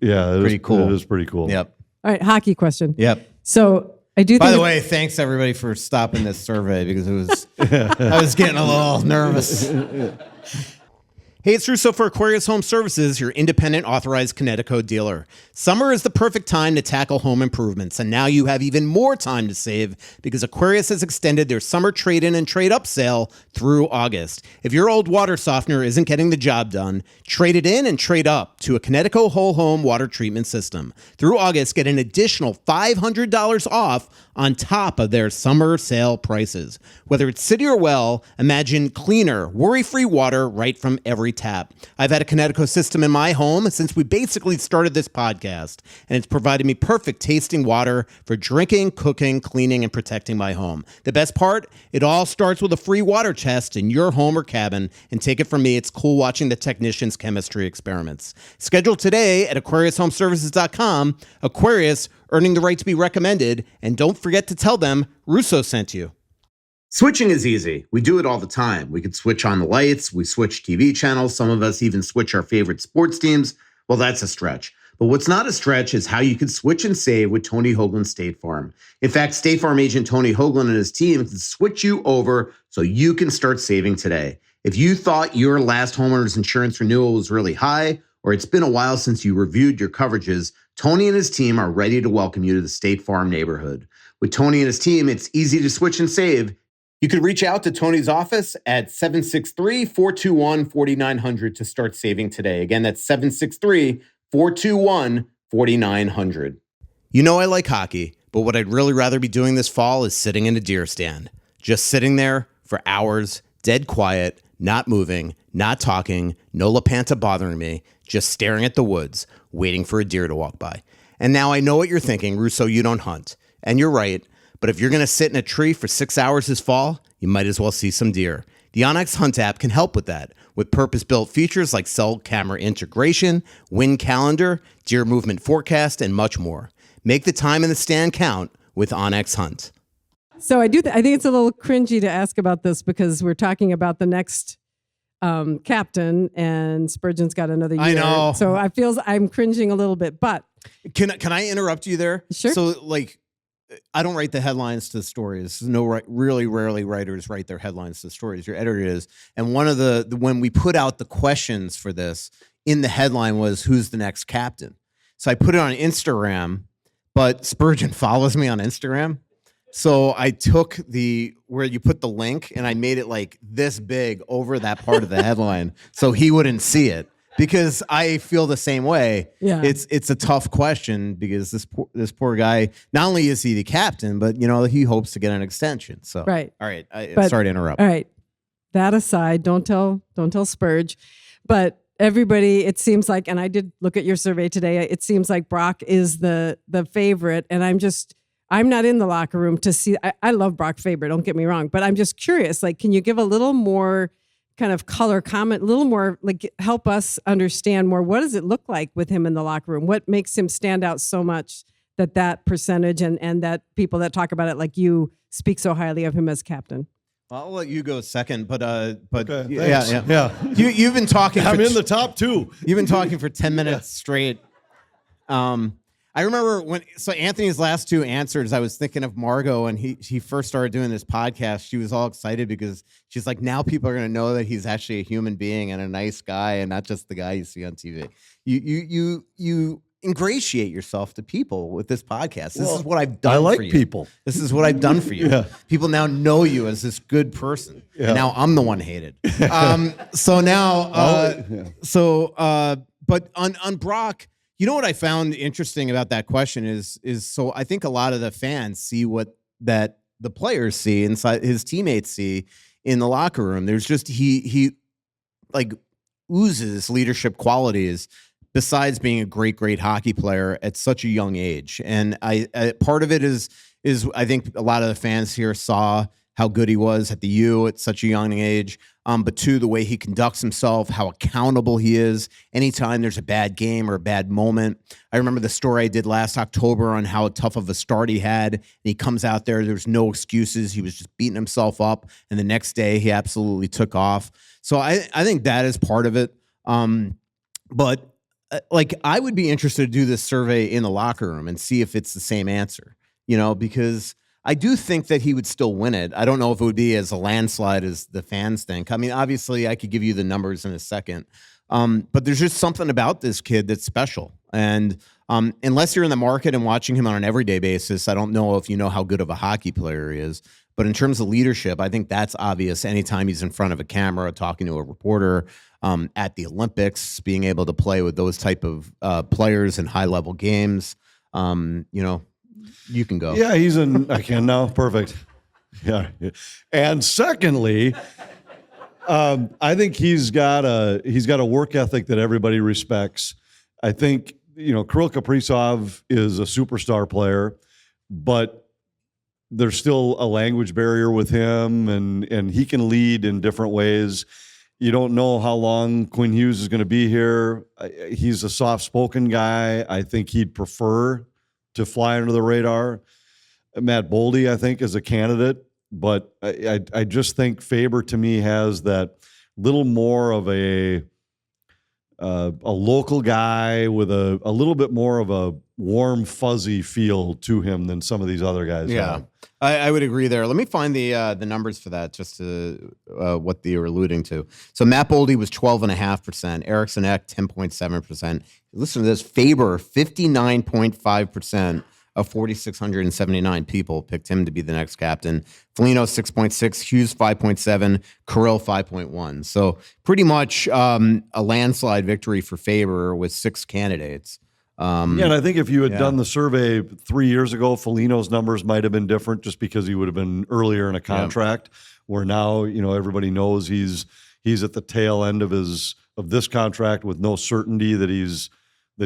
cool. It is pretty cool. Yep. All right, hockey question. Yep. So I do. By the way, thanks everybody for stopping this survey because it was I was getting a little nervous. Hey, it's Russo for Aquarius Home Services, your independent authorized Connecticut dealer. Summer is the perfect time to tackle home improvements, and now you have even more time to save because Aquarius has extended their summer trade-in and trade-up sale through August. If your old water softener isn't getting the job done, trade it in and trade up to a Connecticut whole home water treatment system. Through August, get an additional $500 off on top of their summer sale prices. Whether it's city or well, imagine cleaner, worry-free water right from every tap. I've had a Connecticut system in my home since we basically started this podcast, and it's provided me perfect tasting water for drinking, cooking, cleaning, and protecting my home. The best part? It all starts with a free water test in your home or cabin, and take it from me, it's cool watching the technicians' chemistry experiments. Schedule today at AquariusHomeservices.com. Aquarius, earning the right to be recommended, and don't forget to tell them Russo sent you. Switching is easy. We do it all the time. We could switch on the lights, we switch TV channels, some of us even switch our favorite sports teams. Well, that's a stretch. But what's not a stretch is how you could switch and save with Tony Hoagland State Farm. In fact, State Farm agent Tony Hoagland and his team can switch you over so you can start saving today. If you thought your last homeowner's insurance renewal was really high, or it's been a while since you reviewed your coverages, Tony and his team are ready to welcome you to the State Farm neighborhood. With Tony and his team, it's easy to switch and save. You can reach out to Tony's office at 763-421-4900 to start saving today. Again, that's 763-421-4900. You know I like hockey, but what I'd really rather be doing this fall is sitting in a deer stand. Just sitting there for hours, dead quiet, not moving, not talking, no LaPanta bothering me, just staring at the woods, waiting for a deer to walk by. And now I know what you're thinking, Russo, you don't hunt. And you're right. But if you're going to sit in a tree for 6 hours this fall, you might as well see some deer. The Onyx Hunt app can help with that. with purpose-built features like cell camera integration, wind calendar, deer movement forecast, and much more. Make the time in the stand count with onX Hunt. So I think it's a little cringy to ask about this because we're talking about the next captain, and Spurgeon's got another year. I know. So I'm cringing a little bit, but Can I interrupt you there? Sure. So, like, I don't write the headlines to the stories. Really rarely writers write their headlines to the stories. Your editor is. And one of the when we put out the questions for this, in the headline was, who's the next captain? So I put it on Instagram, but Spurgeon follows me on Instagram. So I took where you put the link and I made it like this big over that part of the headline so he wouldn't see it. Because I feel the same way. Yeah. It's a tough question because this poor guy, not only is he the captain, but he hopes to get an extension. So right. All right. Sorry to interrupt. All right. That aside, don't tell Spurge. But everybody, it seems like, and I did look at your survey today, it seems like Brock is the favorite. And I'm not in the locker room to see. I love Brock Faber, don't get me wrong, but I'm just curious, like, can you give a little more kind of color comment, a little more, like, help us understand more, what does it look like with him in the locker room? What makes him stand out so much that percentage and that people that talk about it like you speak so highly of him as captain? I'll let you go second, but Okay, yeah. You've been talking. I'm in the top two. You've been talking for 10 minutes straight. I remember so Anthony's last two answers, I was thinking of Margot, and he first started doing this podcast. She was all excited because she's like, now people are going to know that he's actually a human being and a nice guy and not just the guy you see on TV. You ingratiate yourself to people with this podcast. This is what I've done I like for you. people. This is what I've done for you. Yeah. People now know you as this good person. Yeah. And now I'm the one hated. So now, but on Brock, you know what I found interesting about that question is so I think a lot of the fans see what that the players see inside his teammates see in the locker room. There's just he like oozes leadership qualities besides being a great hockey player at such a young age. And I part of it is I think a lot of the fans here saw how good he was at the U at such a young age. But two, the way he conducts himself, how accountable he is. Anytime there's a bad game or a bad moment. I remember the story I did last October on how tough of a start he had. And he comes out there's no excuses. He was just beating himself up. And the next day he absolutely took off. So I think that is part of it. But like, I would be interested to do this survey in the locker room and see if it's the same answer, because I do think that he would still win it. I don't know if it would be as a landslide as the fans think. I mean, obviously, I could give you the numbers in a second. But there's just something about this kid that's special. And unless you're in the market and watching him on an everyday basis, I don't know if you know how good of a hockey player he is. But in terms of leadership, I think that's obvious anytime he's in front of a camera, talking to a reporter, at the Olympics, being able to play with those type of players in high-level games, you can go. Yeah, I can now. Perfect. Yeah. And secondly, I think he's got a work ethic that everybody respects. I think, Kirill Kaprizov is a superstar player, but there's still a language barrier with him, and he can lead in different ways. You don't know how long Quinn Hughes is going to be here. He's a soft-spoken guy. I think he'd prefer to fly under the radar. Matt Boldy, I think, is a candidate, but I just think Faber, to me, has that little more of a local guy with a little bit more of a warm, fuzzy feel to him than some of these other guys have. I would agree there. Let me find the numbers for that, just to what they were alluding to. So Matt Boldy was 12.5%, Eriksson Ek 10.7%. Listen to this: Faber 59.5% of 4,679 people picked him to be the next captain. Foligno 6.6, Hughes 5.7, Kirill 5.1. So pretty much a landslide victory for Faber with 6 candidates. And I think if you had done the survey 3 years ago, Foligno's numbers might have been different just because he would have been earlier in a contract. Where now, everybody knows he's at the tail end of this contract with no certainty that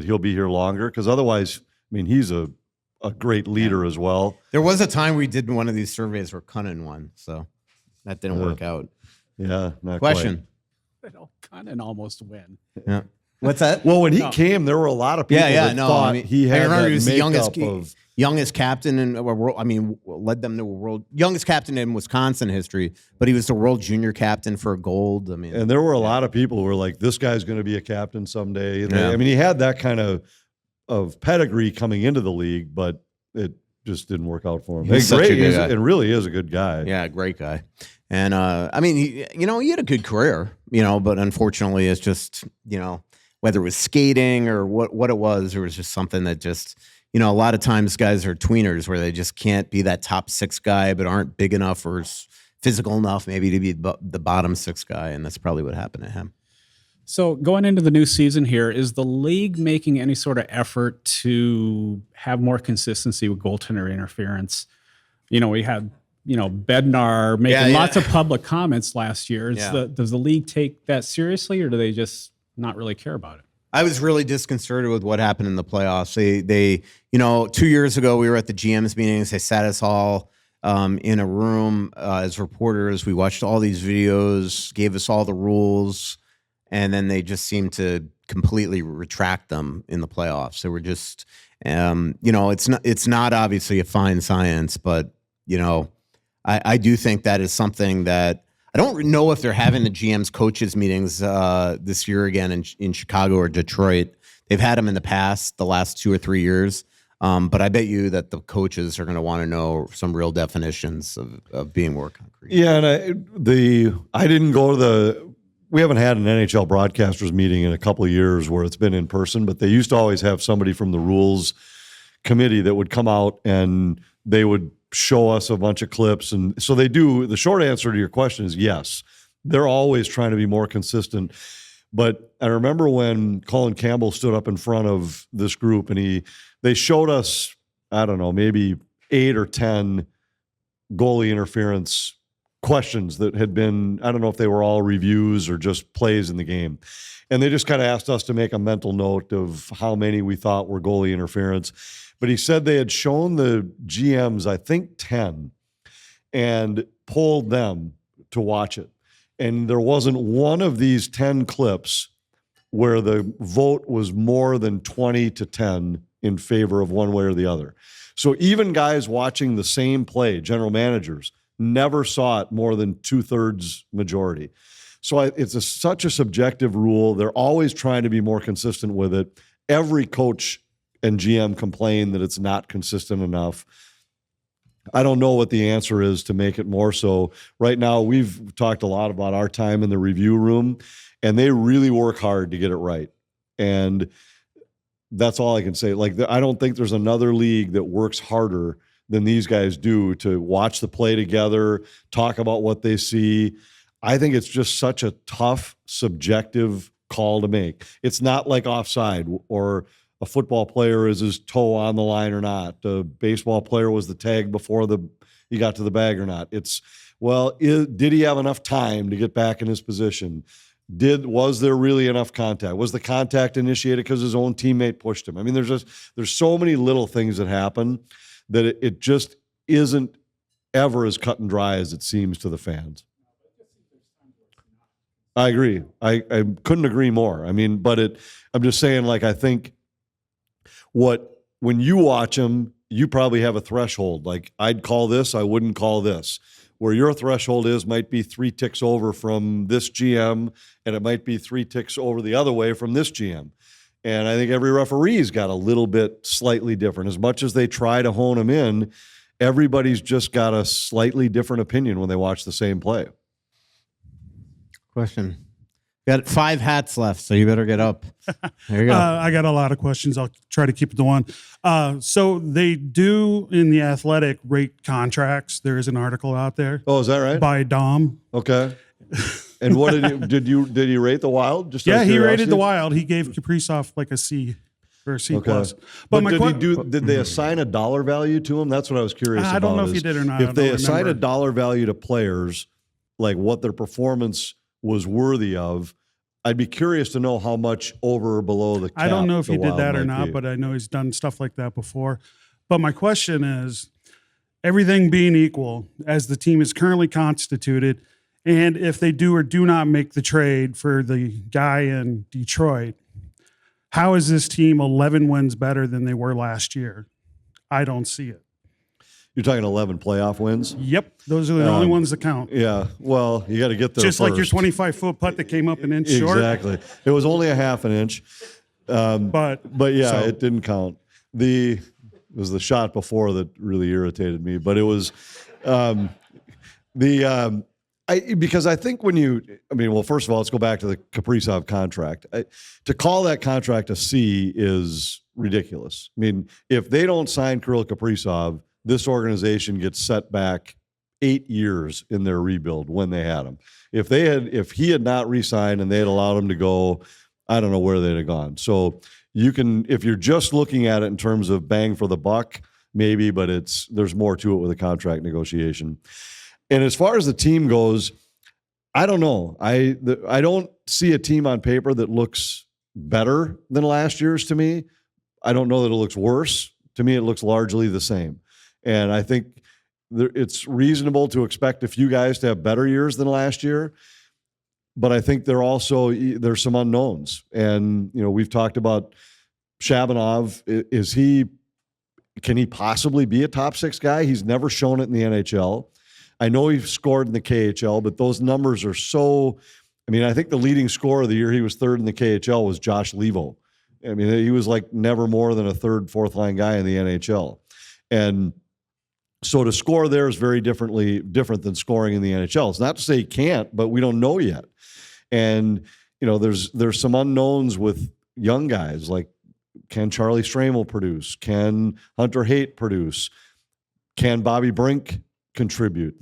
he'll be here longer. Because otherwise, he's a great leader as well. There was a time we did one of these surveys where Cunnin won, so that didn't work out. Yeah, not Question. quite. and almost win. Yeah. What's that? Well, when he came, there were a lot of people that thought he had I remember that he was the makeup youngest captain in world. I mean, led them to a world youngest captain in Wisconsin history, but he was the world junior captain for gold. I mean, and there were a lot of people who were like, "This guy's going to be a captain someday." And Yeah. I mean, he had that kind of pedigree coming into the league, but it just didn't work out for him. He's such a good guy. It really is a good guy. Yeah, great guy. And I mean, he had a good career, but unfortunately, it's just whether it was skating or what it was just something that just, a lot of times guys are tweeners where they just can't be that top 6 guy, but aren't big enough or physical enough maybe to be the bottom 6 guy. And that's probably what happened to him. So going into the new season here, is the league making any sort of effort to have more consistency with goaltender interference? We had, Bednar making lots of public comments last year. Does the league take that seriously, or do they just not really care about it? I was really disconcerted with what happened in the playoffs. They 2 years ago, we were at the GM's meetings. They sat us all in a room as reporters. We watched all these videos, gave us all the rules, and then they just seemed to completely retract them in the playoffs. They were just, it's not obviously a fine science, but I do think that is something that I don't know if they're having the GM's coaches meetings this year again in Chicago or Detroit. They've had them in the past, the last 2 or 3 years. But I bet you that the coaches are going to want to know some real definitions of being more concrete. Yeah, and I didn't go to we haven't had an NHL broadcasters meeting in a couple of years where it's been in person, but they used to always have somebody from the rules committee that would come out and they would show us a bunch of clips. And so they do. The short answer to your question is yes. They're always trying to be more consistent. But I remember when Colin Campbell stood up in front of this group and they showed us, I don't know, maybe 8 or 10 goalie interference questions that had been, I don't know if they were all reviews or just plays in the game. And they just kind of asked us to make a mental note of how many we thought were goalie interference. But he said they had shown the GMs, I think 10, and polled them to watch it. And there wasn't one of these 10 clips where the vote was more than 20-10 in favor of one way or the other. So even guys watching the same play, general managers, never saw it more than 2/3 majority. So it's such a subjective rule. They're always trying to be more consistent with it. Every coach and GM complain that it's not consistent enough. I don't know what the answer is to make it more so. Right now, we've talked a lot about our time in the review room, and they really work hard to get it right. And that's all I can say. I don't think there's another league that works harder than these guys do to watch the play together, talk about what they see. I think it's just such a tough, subjective call to make. It's not like offside or a football player is his toe on the line or not. A baseball player was the tag before he got to the bag or not. It's, did he have enough time to get back in his position? Was there really enough contact? Was the contact initiated because his own teammate pushed him? I mean, there's so many little things that happen that it just isn't ever as cut and dry as it seems to the fans. I agree. I couldn't agree more. I mean, I'm just saying, I think when you watch them, you probably have a threshold. I'd call this, I wouldn't call this. Where your threshold might be 3 ticks over from this GM, and it might be 3 ticks over the other way from this GM. And I think every referee's got a little bit slightly different. As much as they try to hone them in, everybody's just got a slightly different opinion when they watch the same play. Question. Got 5 hats left, so you better get up. There you go. I got a lot of questions. I'll try to keep it to one. So they do in The Athletic rate contracts. There is an article out there. Oh, is that right? By Dom. Okay. And what did he rate the Wild? Just he rated the Wild. He gave Kaprizov a C or a C plus. But did they assign a dollar value to him? That's what I was curious about. I don't know if he did or not. If they assign a dollar value to players, what their performance was worthy of, I'd be curious to know how much over or below the cap. I don't know if he did Wild that or might not, be. but I know he's done stuff like that before. But my question is, everything being equal, as the team is currently constituted, And if they do or do not make the trade for the guy in Detroit, how is this team 11 wins better than they were last year? I don't see it. You're talking 11 playoff wins? Yep. Those are the only ones that count. Yeah. Well, you got to get there Just first. like your 25-foot putt that came up an inch short. Exactly. It was only a half an inch. But yeah, so- it didn't count. It was the shot before that really irritated me. But it was because I think well, first of all, let's go back to the Kaprizov contract. To call that contract a C is ridiculous. I mean, if they don't sign Kirill Kaprizov, this organization gets set back 8 years in their rebuild when they had him. If he had not re-signed and they had allowed him to go, I don't know where they'd have gone. So if you're just looking at it in terms of bang for the buck, maybe, but there's more to it with a contract negotiation. And as far as the team goes, I don't know. I don't see a team on paper that looks better than last year's to me. I don't know that it looks worse. To me, it looks largely the same. And I think it's reasonable to expect a few guys to have better years than last year. But I think there's some unknowns. And, we've talked about Shabanov. Can he possibly be a top 6 guy? He's never shown it in the NHL. I know he scored in the KHL, but those numbers are I think the leading scorer of the year he was third in the KHL was Josh Levo. I mean, he was like never more than a third, fourth line guy in the NHL. And so to score there is very different than scoring in the NHL. It's not to say he can't, but we don't know yet. And, there's some unknowns with young guys, like can Charlie Stramel produce? Can Hunter Haight produce? Can Bobby Brink contribute?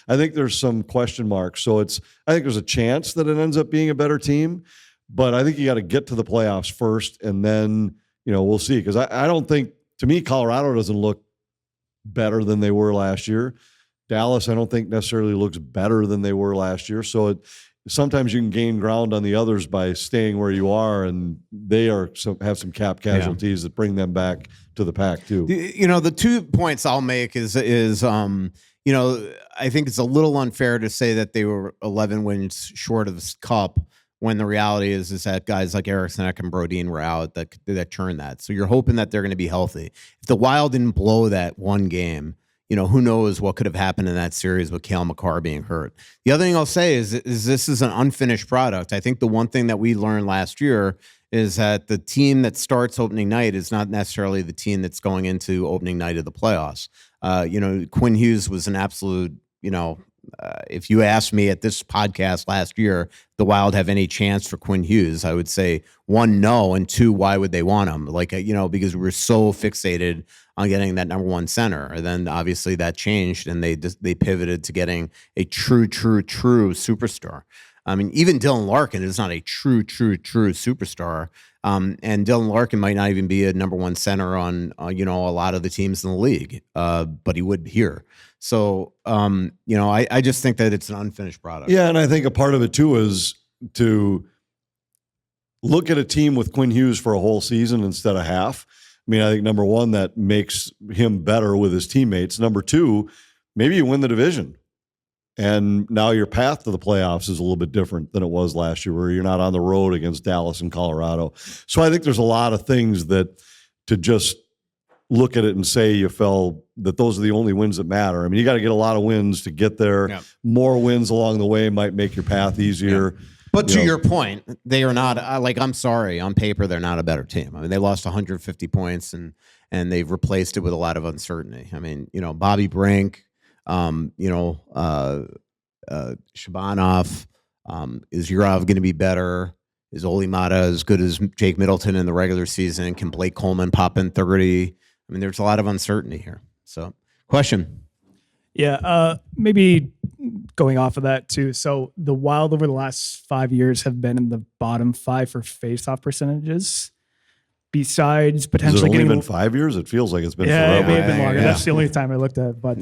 I think there's some question marks. So I think there's a chance that it ends up being a better team, but I think you got to get to the playoffs first, and then, we'll see. Because I don't think, to me, Colorado doesn't look better than they were last year. Dallas, I don't think necessarily looks better than they were last year. So sometimes you can gain ground on the others by staying where you are, and they have some cap casualties that bring them back to the pack too. The 2 points I'll make is I think it's a little unfair to say that they were 11 wins short of the cup when the reality is that guys like Eriksson and Brodin were out that turned that. So you're hoping that they're going to be healthy. If the Wild didn't blow that one game, who knows what could have happened in that series with Cale Makar being hurt. The other thing I'll say is this is an unfinished product. I think the one thing that we learned last year is that the team that starts opening night is not necessarily the team that's going into opening night of the playoffs. Quinn Hughes was an absolute, if you asked me at this podcast last year, the Wild have any chance for Quinn Hughes, I would say 1, no, and 2, why would they want him? Because we were so fixated on getting that number 1 center. And then obviously that changed, and they pivoted to getting a true superstar. I mean, even Dylan Larkin is not a true superstar. And Dylan Larkin might not even be a number 1 center on, a lot of the teams in the league, but he would here. So, I just think that it's an unfinished product. Yeah, and I think a part of it too is to look at a team with Quinn Hughes for a whole season instead of half. I mean, I think number 1, that makes him better with his teammates. Number 2, maybe you win the division. And now your path to the playoffs is a little bit different than it was last year, where you're not on the road against Dallas and Colorado. So I think there's a lot of things that to just look at it and say you felt that those are the only wins that matter. I mean, you got to get a lot of wins to get there. Yep. More wins along the way might make your path easier. Yep. But to your point, they are not I'm sorry, on paper they're not a better team. I mean, they lost 150 points and they've replaced it with a lot of uncertainty. I mean, Bobby Brink, Shabanov, is Yurov going to be better? Is Oli Mata as good as Jake Middleton in the regular season? Can Blake Coleman pop in 30? I mean, there's a lot of uncertainty here. So, question. Yeah, maybe going off of that too. So the Wild over the last 5 years have been in the bottom 5 for face-off percentages. Besides potentially getting been 5 years, it feels like it's been forever. Yeah, it may have been longer. That's the only time I looked at. But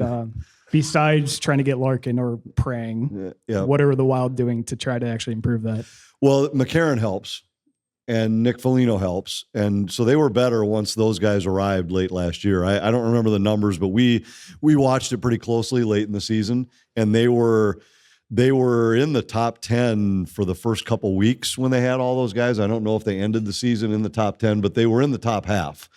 besides trying to get Larkin or praying, what are the Wild doing to try to actually improve that? Well, McCarron helps, and Nick Foligno helps, and so they were better once those guys arrived late last year. I don't remember the numbers, but we watched it pretty closely late in the season, and they were they were in the top 10 for the first couple weeks when they had all those guys. I don't know if they ended the season in the top 10, but they were in the top half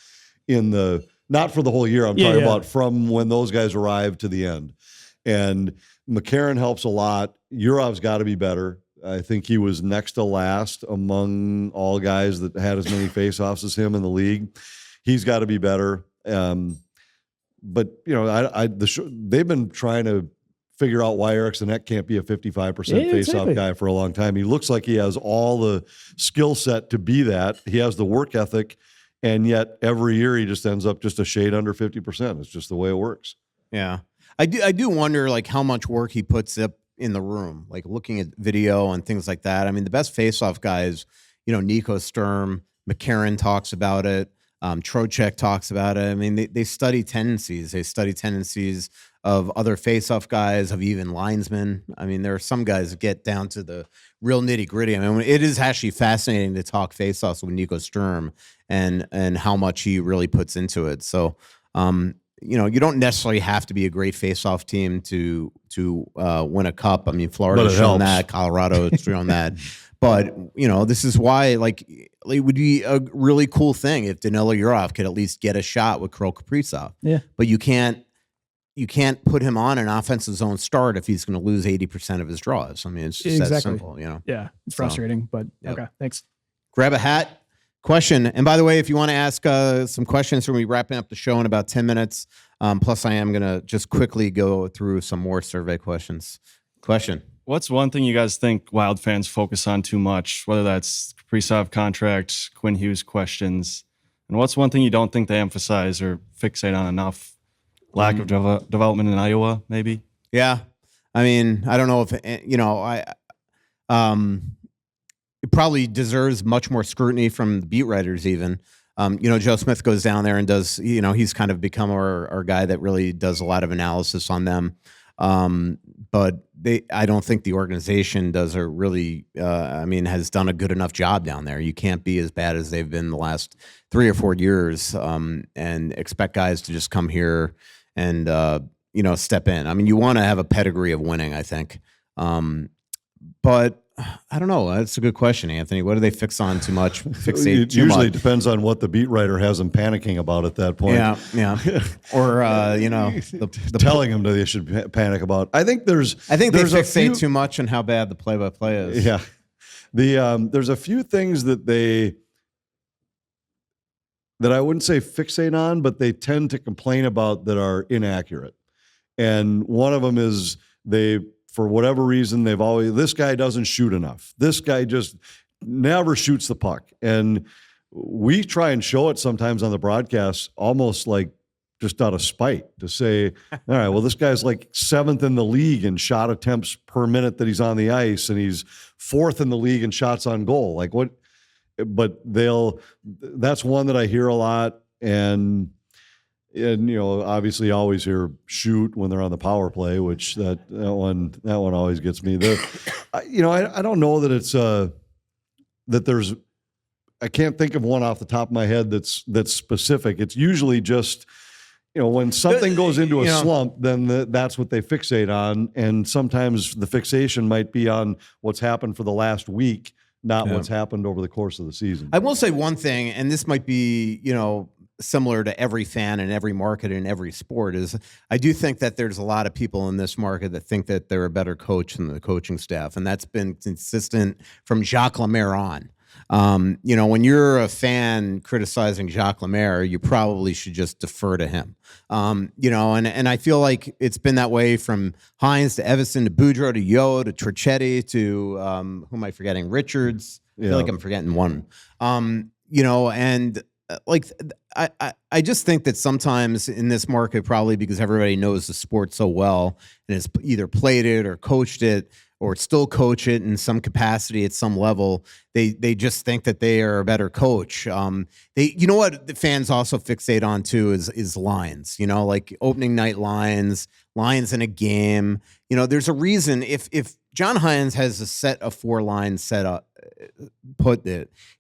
not for the whole year. I'm talking about from when those guys arrived to the end. And McCarron helps a lot. Yurov's got to be better. I think he was next to last among all guys that had as many faceoffs as him in the league. He's got to be better. But they've been trying to figure out why Eriksson Ek can't be a 55% faceoff guy for a long time. He looks like he has all the skill set to be that. He has the work ethic, and yet every year he just ends up just a shade under 50%. It's just the way it works. Yeah. I do wonder like how much work he puts up in the room, like looking at video and things like that. I mean, the best faceoff guys, Nico Sturm, McCarron talks about it. Trocheck talks about it. I mean, they study tendencies. They study tendencies of other faceoff guys, of even linesmen. I mean, there are some guys that get down to the real nitty gritty. I mean, it is actually fascinating to talk faceoffs with Nico Sturm and how much he really puts into it. So, you don't necessarily have to be a great faceoff team to win a cup. I mean, Florida's shown that, Colorado has shown that. But, this is why, it would be a really cool thing if Danilo Yurov could at least get a shot with Kirill Kaprizov. Yeah. But you can't put him on an offensive zone start if he's going to lose 80% of his draws. I mean, it's just that simple, Yeah, it's frustrating, but okay, thanks. Grab a hat. Question. And by the way, if you want to ask some questions when we wrapping up the show in about 10 minutes, plus I am going to just quickly go through some more survey questions. Question. What's one thing you guys think Wild fans focus on too much, whether that's Kaprizov contract, Quinn Hughes questions? And what's one thing you don't think they emphasize or fixate on enough? Lack of development in Iowa, maybe? Yeah. I mean, I don't know if, it probably deserves much more scrutiny from the beat writers even. Joe Smith goes down there and does, he's kind of become our guy that really does a lot of analysis on them. But I don't think the organization does a really, has done a good enough job down there. You can't be as bad as they've been the last 3 or 4 years and expect guys to just come here and, step in. I mean, you want to have a pedigree of winning, I think. But I don't know. That's a good question, Anthony. What do they fix on too much? Fixate It usually depends on what the beat writer has them panicking about at that point. Yeah. Or telling them that they should panic about. I think they fixate too much on how bad the play-by-play is. Yeah. There's a few things that I wouldn't say fixate on, but they tend to complain about that are inaccurate. And one of them is for whatever reason, this guy doesn't shoot enough. This guy just never shoots the puck. And we try and show it sometimes on the broadcast, almost like just out of spite, to say, all right, well, this guy's like 7th in the league in shot attempts per minute that he's on the ice, and he's 4th in the league in shots on goal. Like what? But that's one that I hear a lot. And obviously always hear shoot when they're on the power play, which that one always gets me. I don't know that it's I can't think of one off the top of my head that's specific. It's usually just, when something goes into a slump, then that's what they fixate on. And sometimes the fixation might be on what's happened for the last week, not what's happened over the course of the season. I will say one thing, and this might be, similar to every fan and every market and every sport, is I do think that there's a lot of people in this market that think that they're a better coach than the coaching staff. And that's been consistent from Jacques Lemaire on. When you're a fan criticizing Jacques Lemaire, you probably should just defer to him. And I feel like it's been that way from Hines to Everson to Boudreau to Yo to Trichetti to, who am I forgetting? Richards. I feel like I'm forgetting one. I just think that sometimes in this market, probably because everybody knows the sport so well and has either played it or coached it or still coach it in some capacity at some level, they just think that they are a better coach. What the fans also fixate on too is lines, like opening night lines in a game. There's a reason if John Hines has a set of 4 lines set up,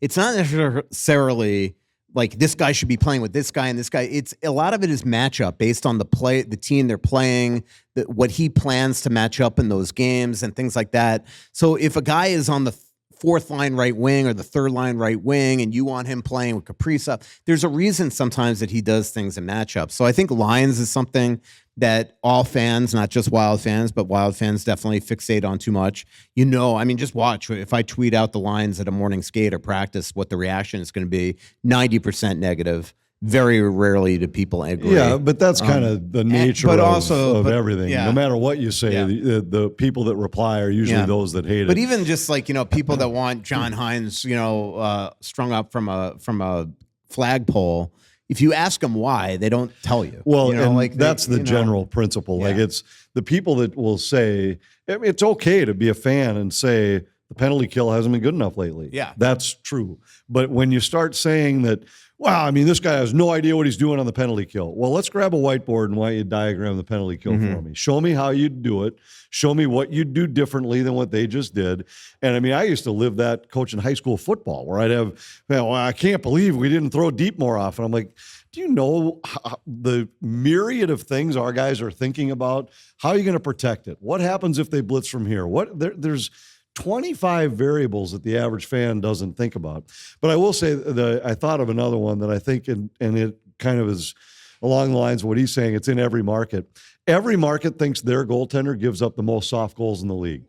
it's not necessarily like this guy should be playing with this guy and this guy. It's a lot of it is matchup based on the team they're playing, what he plans to match up in those games and things like that. So if a guy is on the fourth line right wing or the third line right wing and you want him playing with Kaprizov, there's a reason sometimes that he does things in matchups. So I think lines is something that all fans, not just Wild fans, but Wild fans definitely fixate on too much. I mean, just watch. If I tweet out the lines at a morning skate or practice, what the reaction is going to be, 90% negative. Very rarely do people agree. Yeah, but that's kind of the nature of everything. Yeah. No matter what you say, the people that reply are usually those that hate it. But even just like, people that want John Hines, strung up from a flagpole, if you ask them why, they don't tell you. Well, that's the general principle. Like it's the people that will say, it's okay to be a fan and say the penalty kill hasn't been good enough lately. Yeah. That's true. But when you start saying that, wow, I mean, this guy has no idea what he's doing on the penalty kill. Well, let's grab a whiteboard and why don't you diagram the penalty kill for me. Show me how you'd do it. Show me what you'd do differently than what they just did. And I mean, I used to live that coaching high school football where I'd have, I can't believe we didn't throw deep more often. I'm like, do you know the myriad of things our guys are thinking about? How are you going to protect it? What happens if they blitz from here? There's 25 variables that the average fan doesn't think about. But I will say I thought of another one that I think, and it kind of is along the lines of what he's saying, it's in every market. Every market thinks their goaltender gives up the most soft goals in the league.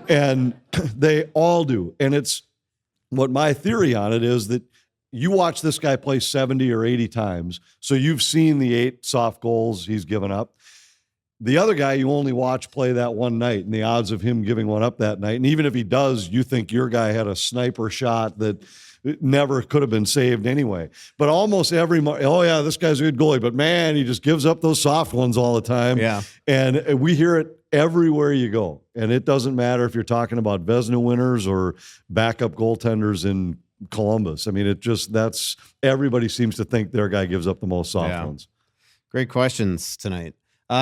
And they all do. And it's what my theory on it is that you watch this guy play 70 or 80 times, so you've seen the 8 soft goals he's given up. The other guy you only watch play that one night, and the odds of him giving one up that night, and even if he does, you think your guy had a sniper shot that never could have been saved anyway. But almost this guy's a good goalie, but man, he just gives up those soft ones all the time. Yeah. And we hear it everywhere you go. And it doesn't matter if you're talking about Vezina winners or backup goaltenders in Columbus. I mean, everybody seems to think their guy gives up the most soft ones. Great questions tonight.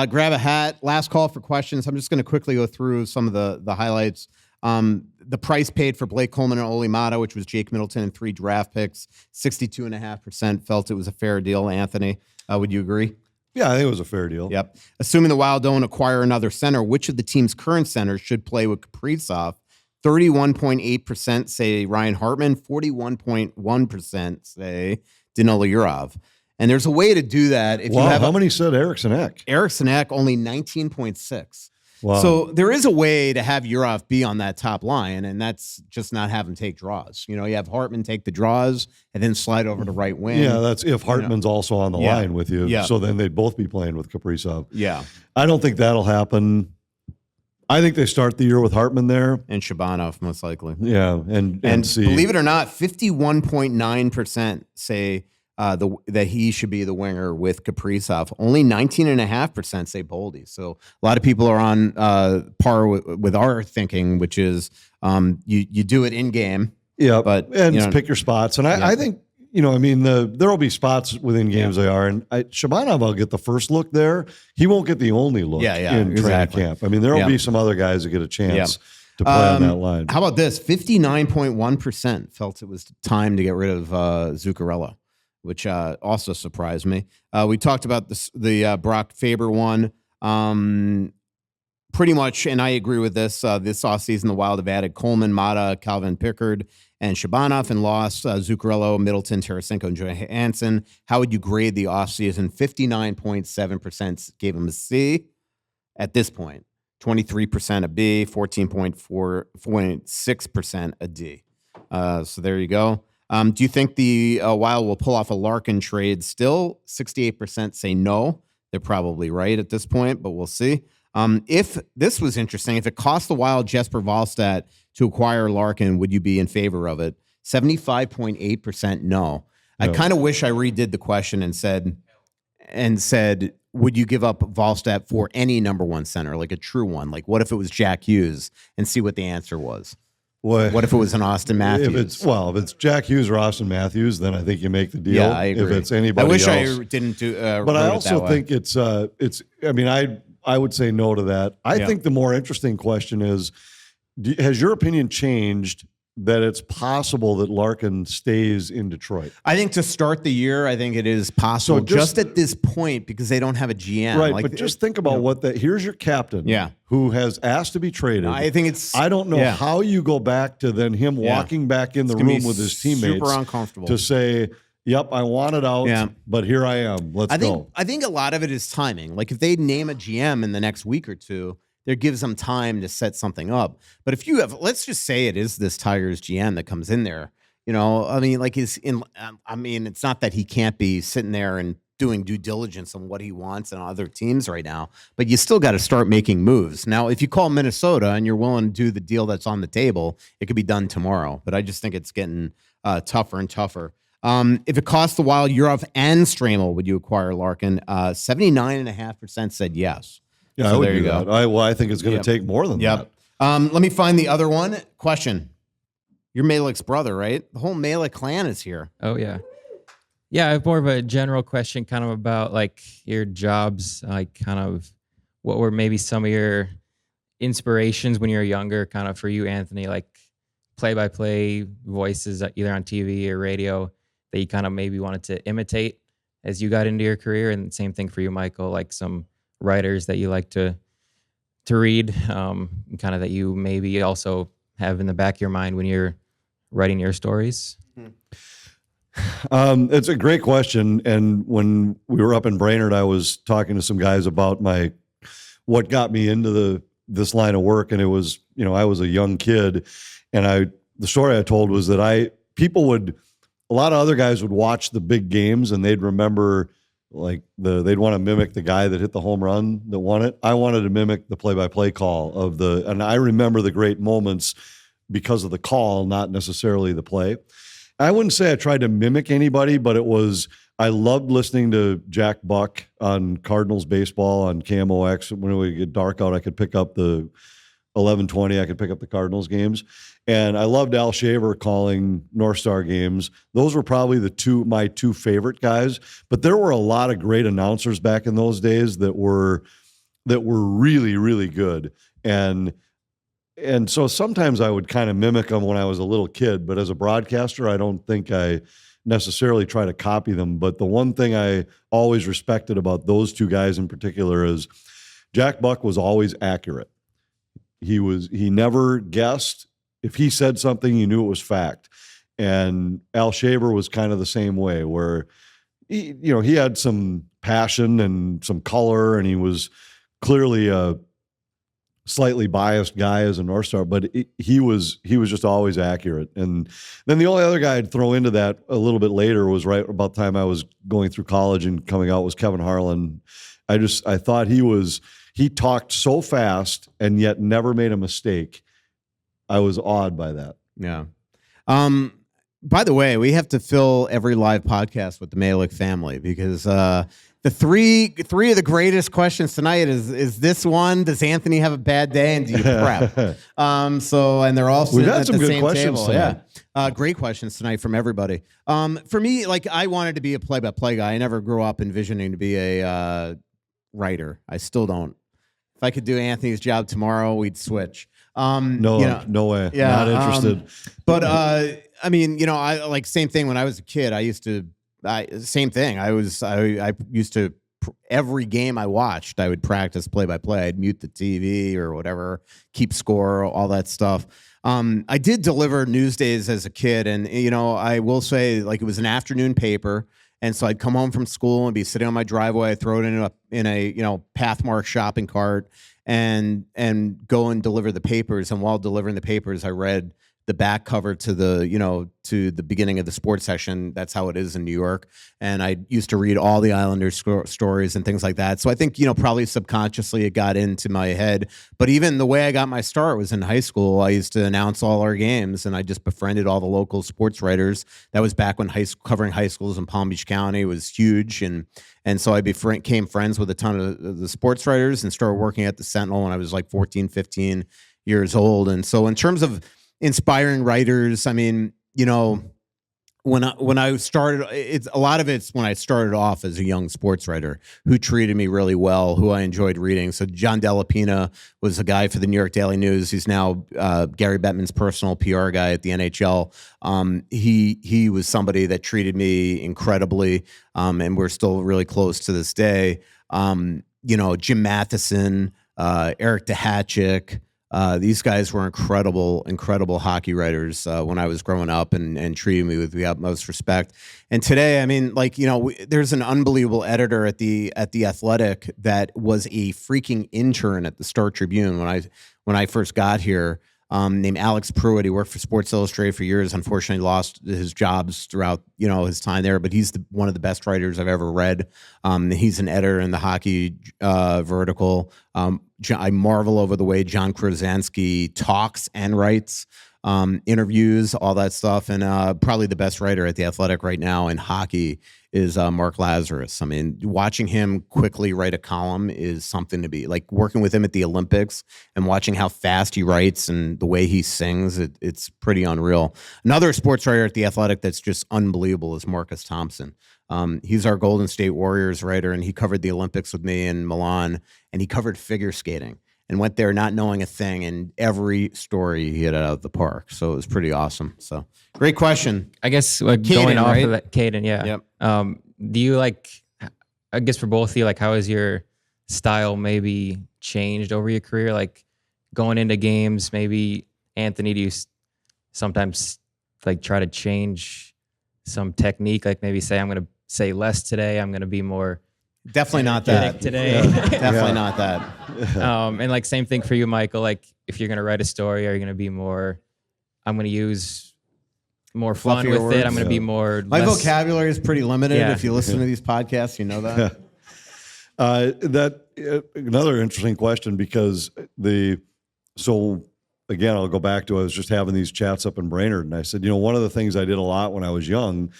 Grab a hat. Last call for questions. I'm just going to quickly go through some of the highlights. The price paid for Blake Coleman and Ole Mata, which was Jake Middleton and 3 draft picks, 62.5% felt it was a fair deal. Anthony, would you agree? Yeah, I think it was a fair deal. Yep. Assuming the Wild don't acquire another center, which of the team's current centers should play with Kaprizov? 31.8% say Ryan Hartman, 41.1% say Danilo Yurov. And there's a way to do that. How many said Eriksson Ek? Eriksson Ek, only 19.6. Wow. So there is a way to have Yurov be on that top line, and that's just not have him take draws. You have Hartman take the draws and then slide over to right wing. Yeah, that's if Hartman's also on the line with you. Yeah. So then they'd both be playing with Kaprizov. Yeah. I don't think that'll happen. I think they start the year with Hartman there. And Shabanov, most likely. Yeah, and see. Believe it or not, 51.9% say that he should be the winger with Kaprizov. Only 19.5% say Boldy. So a lot of people are on par with our thinking, which is you do it in game. Yeah, but pick your spots. And I think there will be spots within games they are. And Shabanov will get the first look there. He won't get the only look in training camp. I mean, there will be some other guys that get a chance to play on that line. How about this? 59.1% felt it was time to get rid of Zuccarello, which also surprised me. We talked about the Brock Faber one. Pretty much, and I agree with this. This offseason, the Wild have added Coleman, Mata, Calvin Pickard, and Shabanov, and lost Zuccarello, Middleton, Tarasenko, and Johansson. How would you grade the offseason? 59.7% gave him a C at this point. 23% a B, 14.6% a D. So there you go. Do you think the Wild will pull off a Larkin trade still? 68% say no. They're probably right at this point, but we'll see. If this was interesting, if it cost the Wild Jesper Wallstedt to acquire Larkin, would you be in favor of it? 75.8% no. I kind of wish I redid the question and said, would you give up Wallstedt for any number one center, like a true one? Like, what if it was Jack Hughes, and see what the answer was? What if it was an Austin Matthews? If it's Jack Hughes or Austin Matthews, then I think you make the deal. Yeah, I agree. If it's anybody else. I wish I didn't do but I also think it's I would say no to that. I think the more interesting question is, has your opinion changed that it's possible that Larkin stays in Detroit. I think to start the year, I think it is possible just at this point because they don't have a GM. Right, like, but just think about here's your captain who has asked to be traded. I think I don't know how you go back to then him walking back in the room with his teammates. Super uncomfortable. To say, yep, I want it out, but here I am. Let's go. I think a lot of it is timing. Like if they name a GM in the next week or two, that gives them time to set something up. But if you have, let's just say it is this Tigers GM that comes in there, I mean, like it's not that he can't be sitting there and doing due diligence on what he wants and other teams right now, but you still got to start making moves. Now, if you call Minnesota and you're willing to do the deal that's on the table, it could be done tomorrow. But I just think it's getting tougher and tougher. If it costs the Wild, Urov and Stramel, would you acquire Larkin? 79.5% said yes. Yeah, so I would there you do go. that. I think it's going to take more than that. Let me find the other one. Question. You're Malik's brother, right? The whole Malik clan is here. Oh, yeah. Yeah, I have more of a general question kind of about like your jobs, like kind of what were maybe some of your inspirations when you were younger, kind of for you, Anthony, like play-by-play voices either on TV or radio that you kind of maybe wanted to imitate as you got into your career. And same thing for you, Michael, like some writers that you like to read, kind of that you maybe also have in the back of your mind when you're writing your stories? It's a great question. And when we were up in Brainerd, I was talking to some guys about what got me into this line of work. And it was, I was a young kid, and the story I told was that a lot of other guys would watch the big games and they'd remember they'd want to mimic the guy that hit the home run that won it. I wanted to mimic the play-by-play call and I remember the great moments because of the call, not necessarily the play. I wouldn't say I tried to mimic anybody, but I loved listening to Jack Buck on Cardinals baseball on KMOX. When it would get dark out, I could pick up the 11:20. I could pick up the Cardinals games. And I loved Al Shaver calling North Star games. Those were probably my two favorite guys. But there were a lot of great announcers back in those days that were really, really good. And so sometimes I would kind of mimic them when I was a little kid. But as a broadcaster, I don't think I necessarily try to copy them. But the one thing I always respected about those two guys in particular is Jack Buck was always accurate. He never guessed. If he said something, you knew it was fact. And Al Shaver was kind of the same way, where he had some passion and some color, and he was clearly a slightly biased guy as a North Star, but he was just always accurate. And then the only other guy I'd throw into that a little bit later was right about the time I was going through college and coming out was Kevin Harlan. I thought he talked so fast and yet never made a mistake. I was awed by that. Yeah. By the way, we have to fill every live podcast with the Malik family because the three of the greatest questions tonight is this one: does Anthony have a bad day, and do you prep? And they're all sitting at the same table. Tonight. Yeah, great questions tonight from everybody. For me, I wanted to be a play-by-play guy. I never grew up envisioning to be a writer. I still don't. If I could do Anthony's job tomorrow, we'd switch. No way. Yeah, not interested. But I mean, I same thing when I was a kid. I used to. Same thing. I used to every game I watched, I would practice play-by-play. I'd mute the TV or whatever, keep score, all that stuff. I did deliver Newsdays as a kid, and I will say, it was an afternoon paper, and so I'd come home from school and be sitting on my driveway. I'd throw it in a Pathmark shopping cart and go and deliver the papers. And while delivering the papers, I read the back cover to the beginning of the sports section. That's how it is in New York. And I used to read all the Islanders stories and things like that. So I think, probably subconsciously it got into my head. But even the way I got my start was in high school. I used to announce all our games, and I just befriended all the local sports writers. That was back when covering high schools in Palm Beach County was huge. And so I became friends with a ton of the sports writers and started working at the Sentinel when I was 14, 15 years old. And so in terms of inspiring writers, I mean, when I started, it's a lot of it's when I started off as a young sports writer who treated me really well, who I enjoyed reading. So John DeLaPena was a guy for the New York Daily News. He's now Gary Bettman's personal PR guy at the NHL. He was somebody that treated me incredibly, and we're still really close to this day. Jim Matheson, Eric DeHatchik. These guys were incredible hockey writers when I was growing up and treated me with the utmost respect. And today, I mean, there's an unbelievable editor at the Athletic that was a freaking intern at the Star Tribune when I first got here. Named Alex Pruitt. He worked for Sports Illustrated for years. Unfortunately, lost his jobs throughout his time there. But he's one of the best writers I've ever read. He's an editor in the hockey vertical. I marvel over the way John Krasinski talks and writes, interviews, all that stuff. And probably the best writer at the Athletic right now in hockey is Mark Lazarus. I mean, watching him quickly write a column is something to be like working with him at the Olympics and watching how fast he writes and the way he sings. It's pretty unreal. Another sports writer at the Athletic that's just unbelievable is Marcus Thompson. He's our Golden State Warriors writer, and he covered the Olympics with me in Milan, and he covered figure skating and went there not knowing a thing, and every story he hit out of the park. So it was pretty awesome. So great question. I guess going off of that, Caden, yeah. Yep. Do you I guess for both of you, how has your style maybe changed over your career? Like going into games, maybe Anthony, do you sometimes try to change some technique? Like maybe say, I'm going to say less today. I'm going to be more definitely not that today. Yeah. Definitely not that. And same thing for you, Michael. If you're going to write a story, are you going to be more, I'm going to use more fun with words. it. I'm going to be more. My vocabulary is pretty limited. Yeah. If you listen to these podcasts, you know that. Another interesting question because again, I'll go back to I was just having these chats up in Brainerd, and I said, one of the things I did a lot when I was young,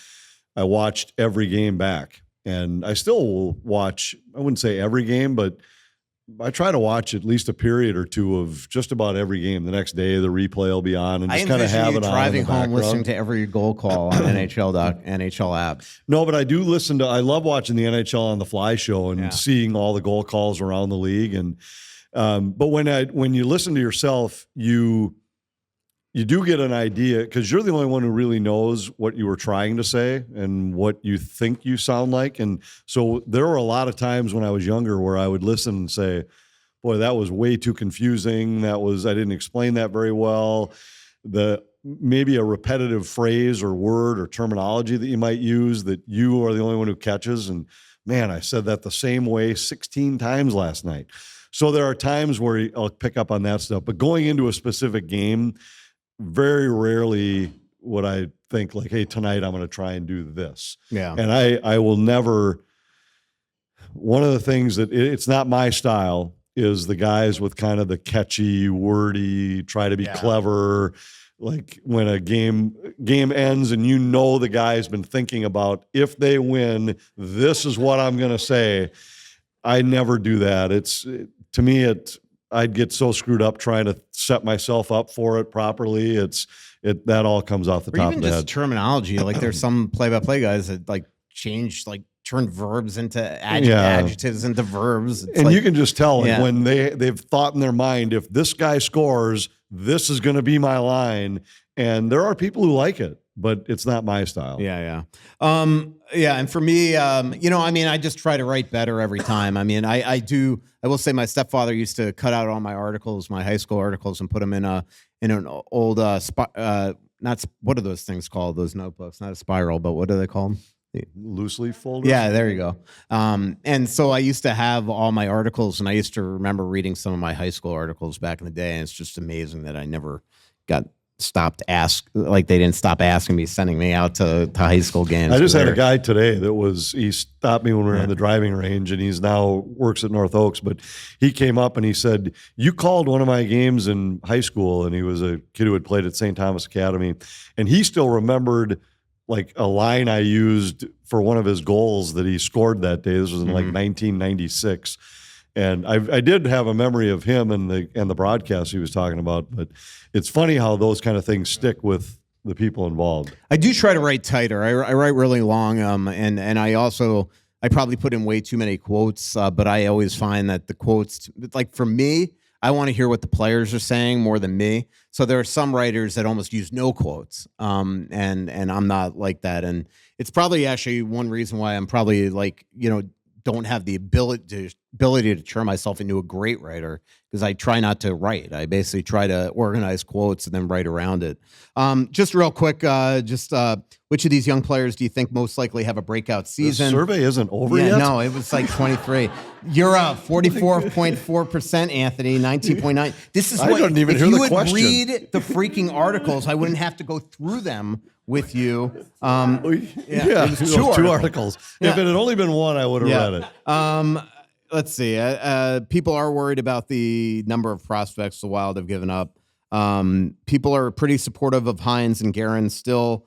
I watched every game back, and I still will watch. I wouldn't say every game, but I try to watch at least a period or two of just about every game. The next day, the replay will be on, and just kind of have it on. Driving home, listening to every goal call on NHL app. No, but I do listen to. I love watching the NHL on the Fly show and seeing all the goal calls around the league. And but when you listen to yourself, you do get an idea because you're the only one who really knows what you were trying to say and what you think you sound like. And so there were a lot of times when I was younger where I would listen and say, boy, that was way too confusing. I didn't explain that very well. Maybe a repetitive phrase or word or terminology that you might use that you are the only one who catches. And man, I said that the same way 16 times last night. So there are times where I'll pick up on that stuff, but going into a specific game, very rarely would I think hey, tonight I'm going to try and do this. Yeah. And I will never, one of the things that it's not my style is the guys with kind of the catchy, wordy, try to be clever. Like when a game ends and the guy's been thinking about if they win, this is what I'm going to say. I never do that. To me, I'd get so screwed up trying to set myself up for it properly. That all comes off the top of the head. Even just terminology. There's some play-by-play guys that change, turn verbs into adjectives into verbs. And you can just tell when they've thought in their mind, if this guy scores, this is going to be my line. And there are people who like it, but it's not my style. Yeah. And for me, I just try to write better every time. I mean, I will say my stepfather used to cut out all my articles, my high school articles, and put them in an old, what are those things called? Those notebooks, not a spiral, but what are they called? Loose leaf folders? Yeah, there you go. And so I used to have all my articles, and I used to remember reading some of my high school articles back in the day, and it's just amazing that I never got they didn't stop asking me, sending me out to high school games. I just had a guy today he stopped me when we were on the driving range, and he's now works at North Oaks, but he came up and he said, you called one of my games in high school, and he was a kid who had played at St. Thomas Academy, and he still remembered a line I used for one of his goals that he scored that day. This was in 1996. And I did have a memory of him and the broadcast he was talking about, but it's funny how those kind of things stick with the people involved. I do try to write tighter. I write really long, and I probably put in way too many quotes, but I always find that the quotes, like for me, I want to hear what the players are saying more than me. So there are some writers that almost use no quotes, and I'm not like that. And it's probably actually one reason why I'm probably like, don't have the ability to turn myself into a great writer, because I try not to write. I basically try to organize quotes and then write around it. Just real quick, which of these young players do you think most likely have a breakout season? The survey isn't over yet? No, it was like 23. You're 44.4%, Anthony, 19.9. This is what, I don't even if hear you the would question. read the freaking articles, I wouldn't have to go through them with you. Yeah, it was two articles. If it had only been one, I would have read it. Let's see. People are worried about the number of prospects the Wild have given up. People are pretty supportive of Hines and Guerin still.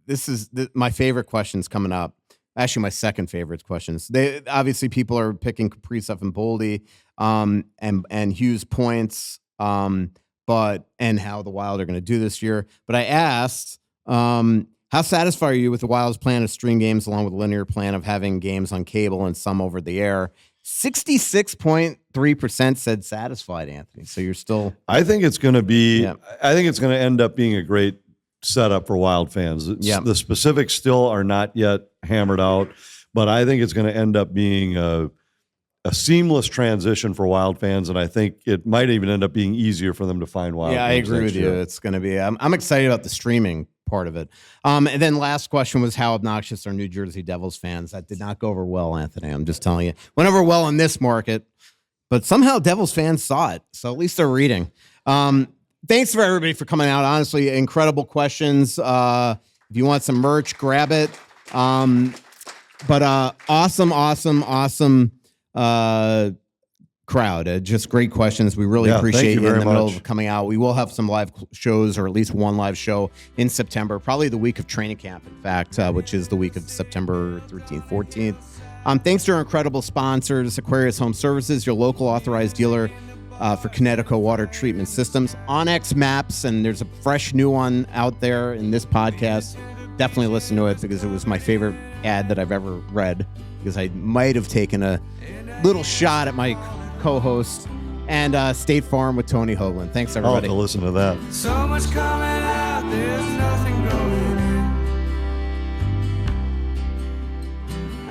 This is my favorite questions coming up. Actually, my second favorite questions. Obviously people are picking Kaprizov and Boldy, and Hughes points, and how the Wild are going to do this year. But I asked, how satisfied are you with the Wild's plan to stream games along with a linear plan of having games on cable and some over the air? 66.3% said satisfied, Anthony. So you're still... I think it's going to be... Yeah. I think it's going to end up being a great setup for Wild fans. The specifics still are not yet hammered out, but I think it's going to end up being a seamless transition for Wild fans, and I think it might even end up being easier for them to find Wild fans. Yeah, I agree with you. It's going to be... I'm excited about the streaming part of it. And then last question was, how obnoxious are New Jersey Devils fans? That did not go over well, Anthony. I'm just telling you. Went over well in this market, but somehow Devils fans saw it. So at least they're reading. Thanks for everybody for coming out. Honestly, incredible questions. If you want some merch, grab it. But awesome crowd. Just great questions. We really appreciate you in the middle of coming out. We will have some live shows, or at least one live show in September, probably the week of training camp, in fact, which is the week of September 13th, 14th. Thanks to our incredible sponsors, Aquarius Home Services, your local authorized dealer for Connecticut water treatment systems, Onyx Maps, and there's a fresh new one out there in this podcast. Definitely listen to it, because it was my favorite ad that I've ever read, because I might have taken a little shot at my co-host, and State Farm with Tony Hoagland. Thanks, everybody. I'll have to listen to that. So much coming out, there's nothing going in.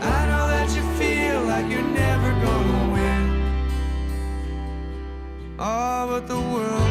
I know that you feel like you're never gonna win. Oh, but the world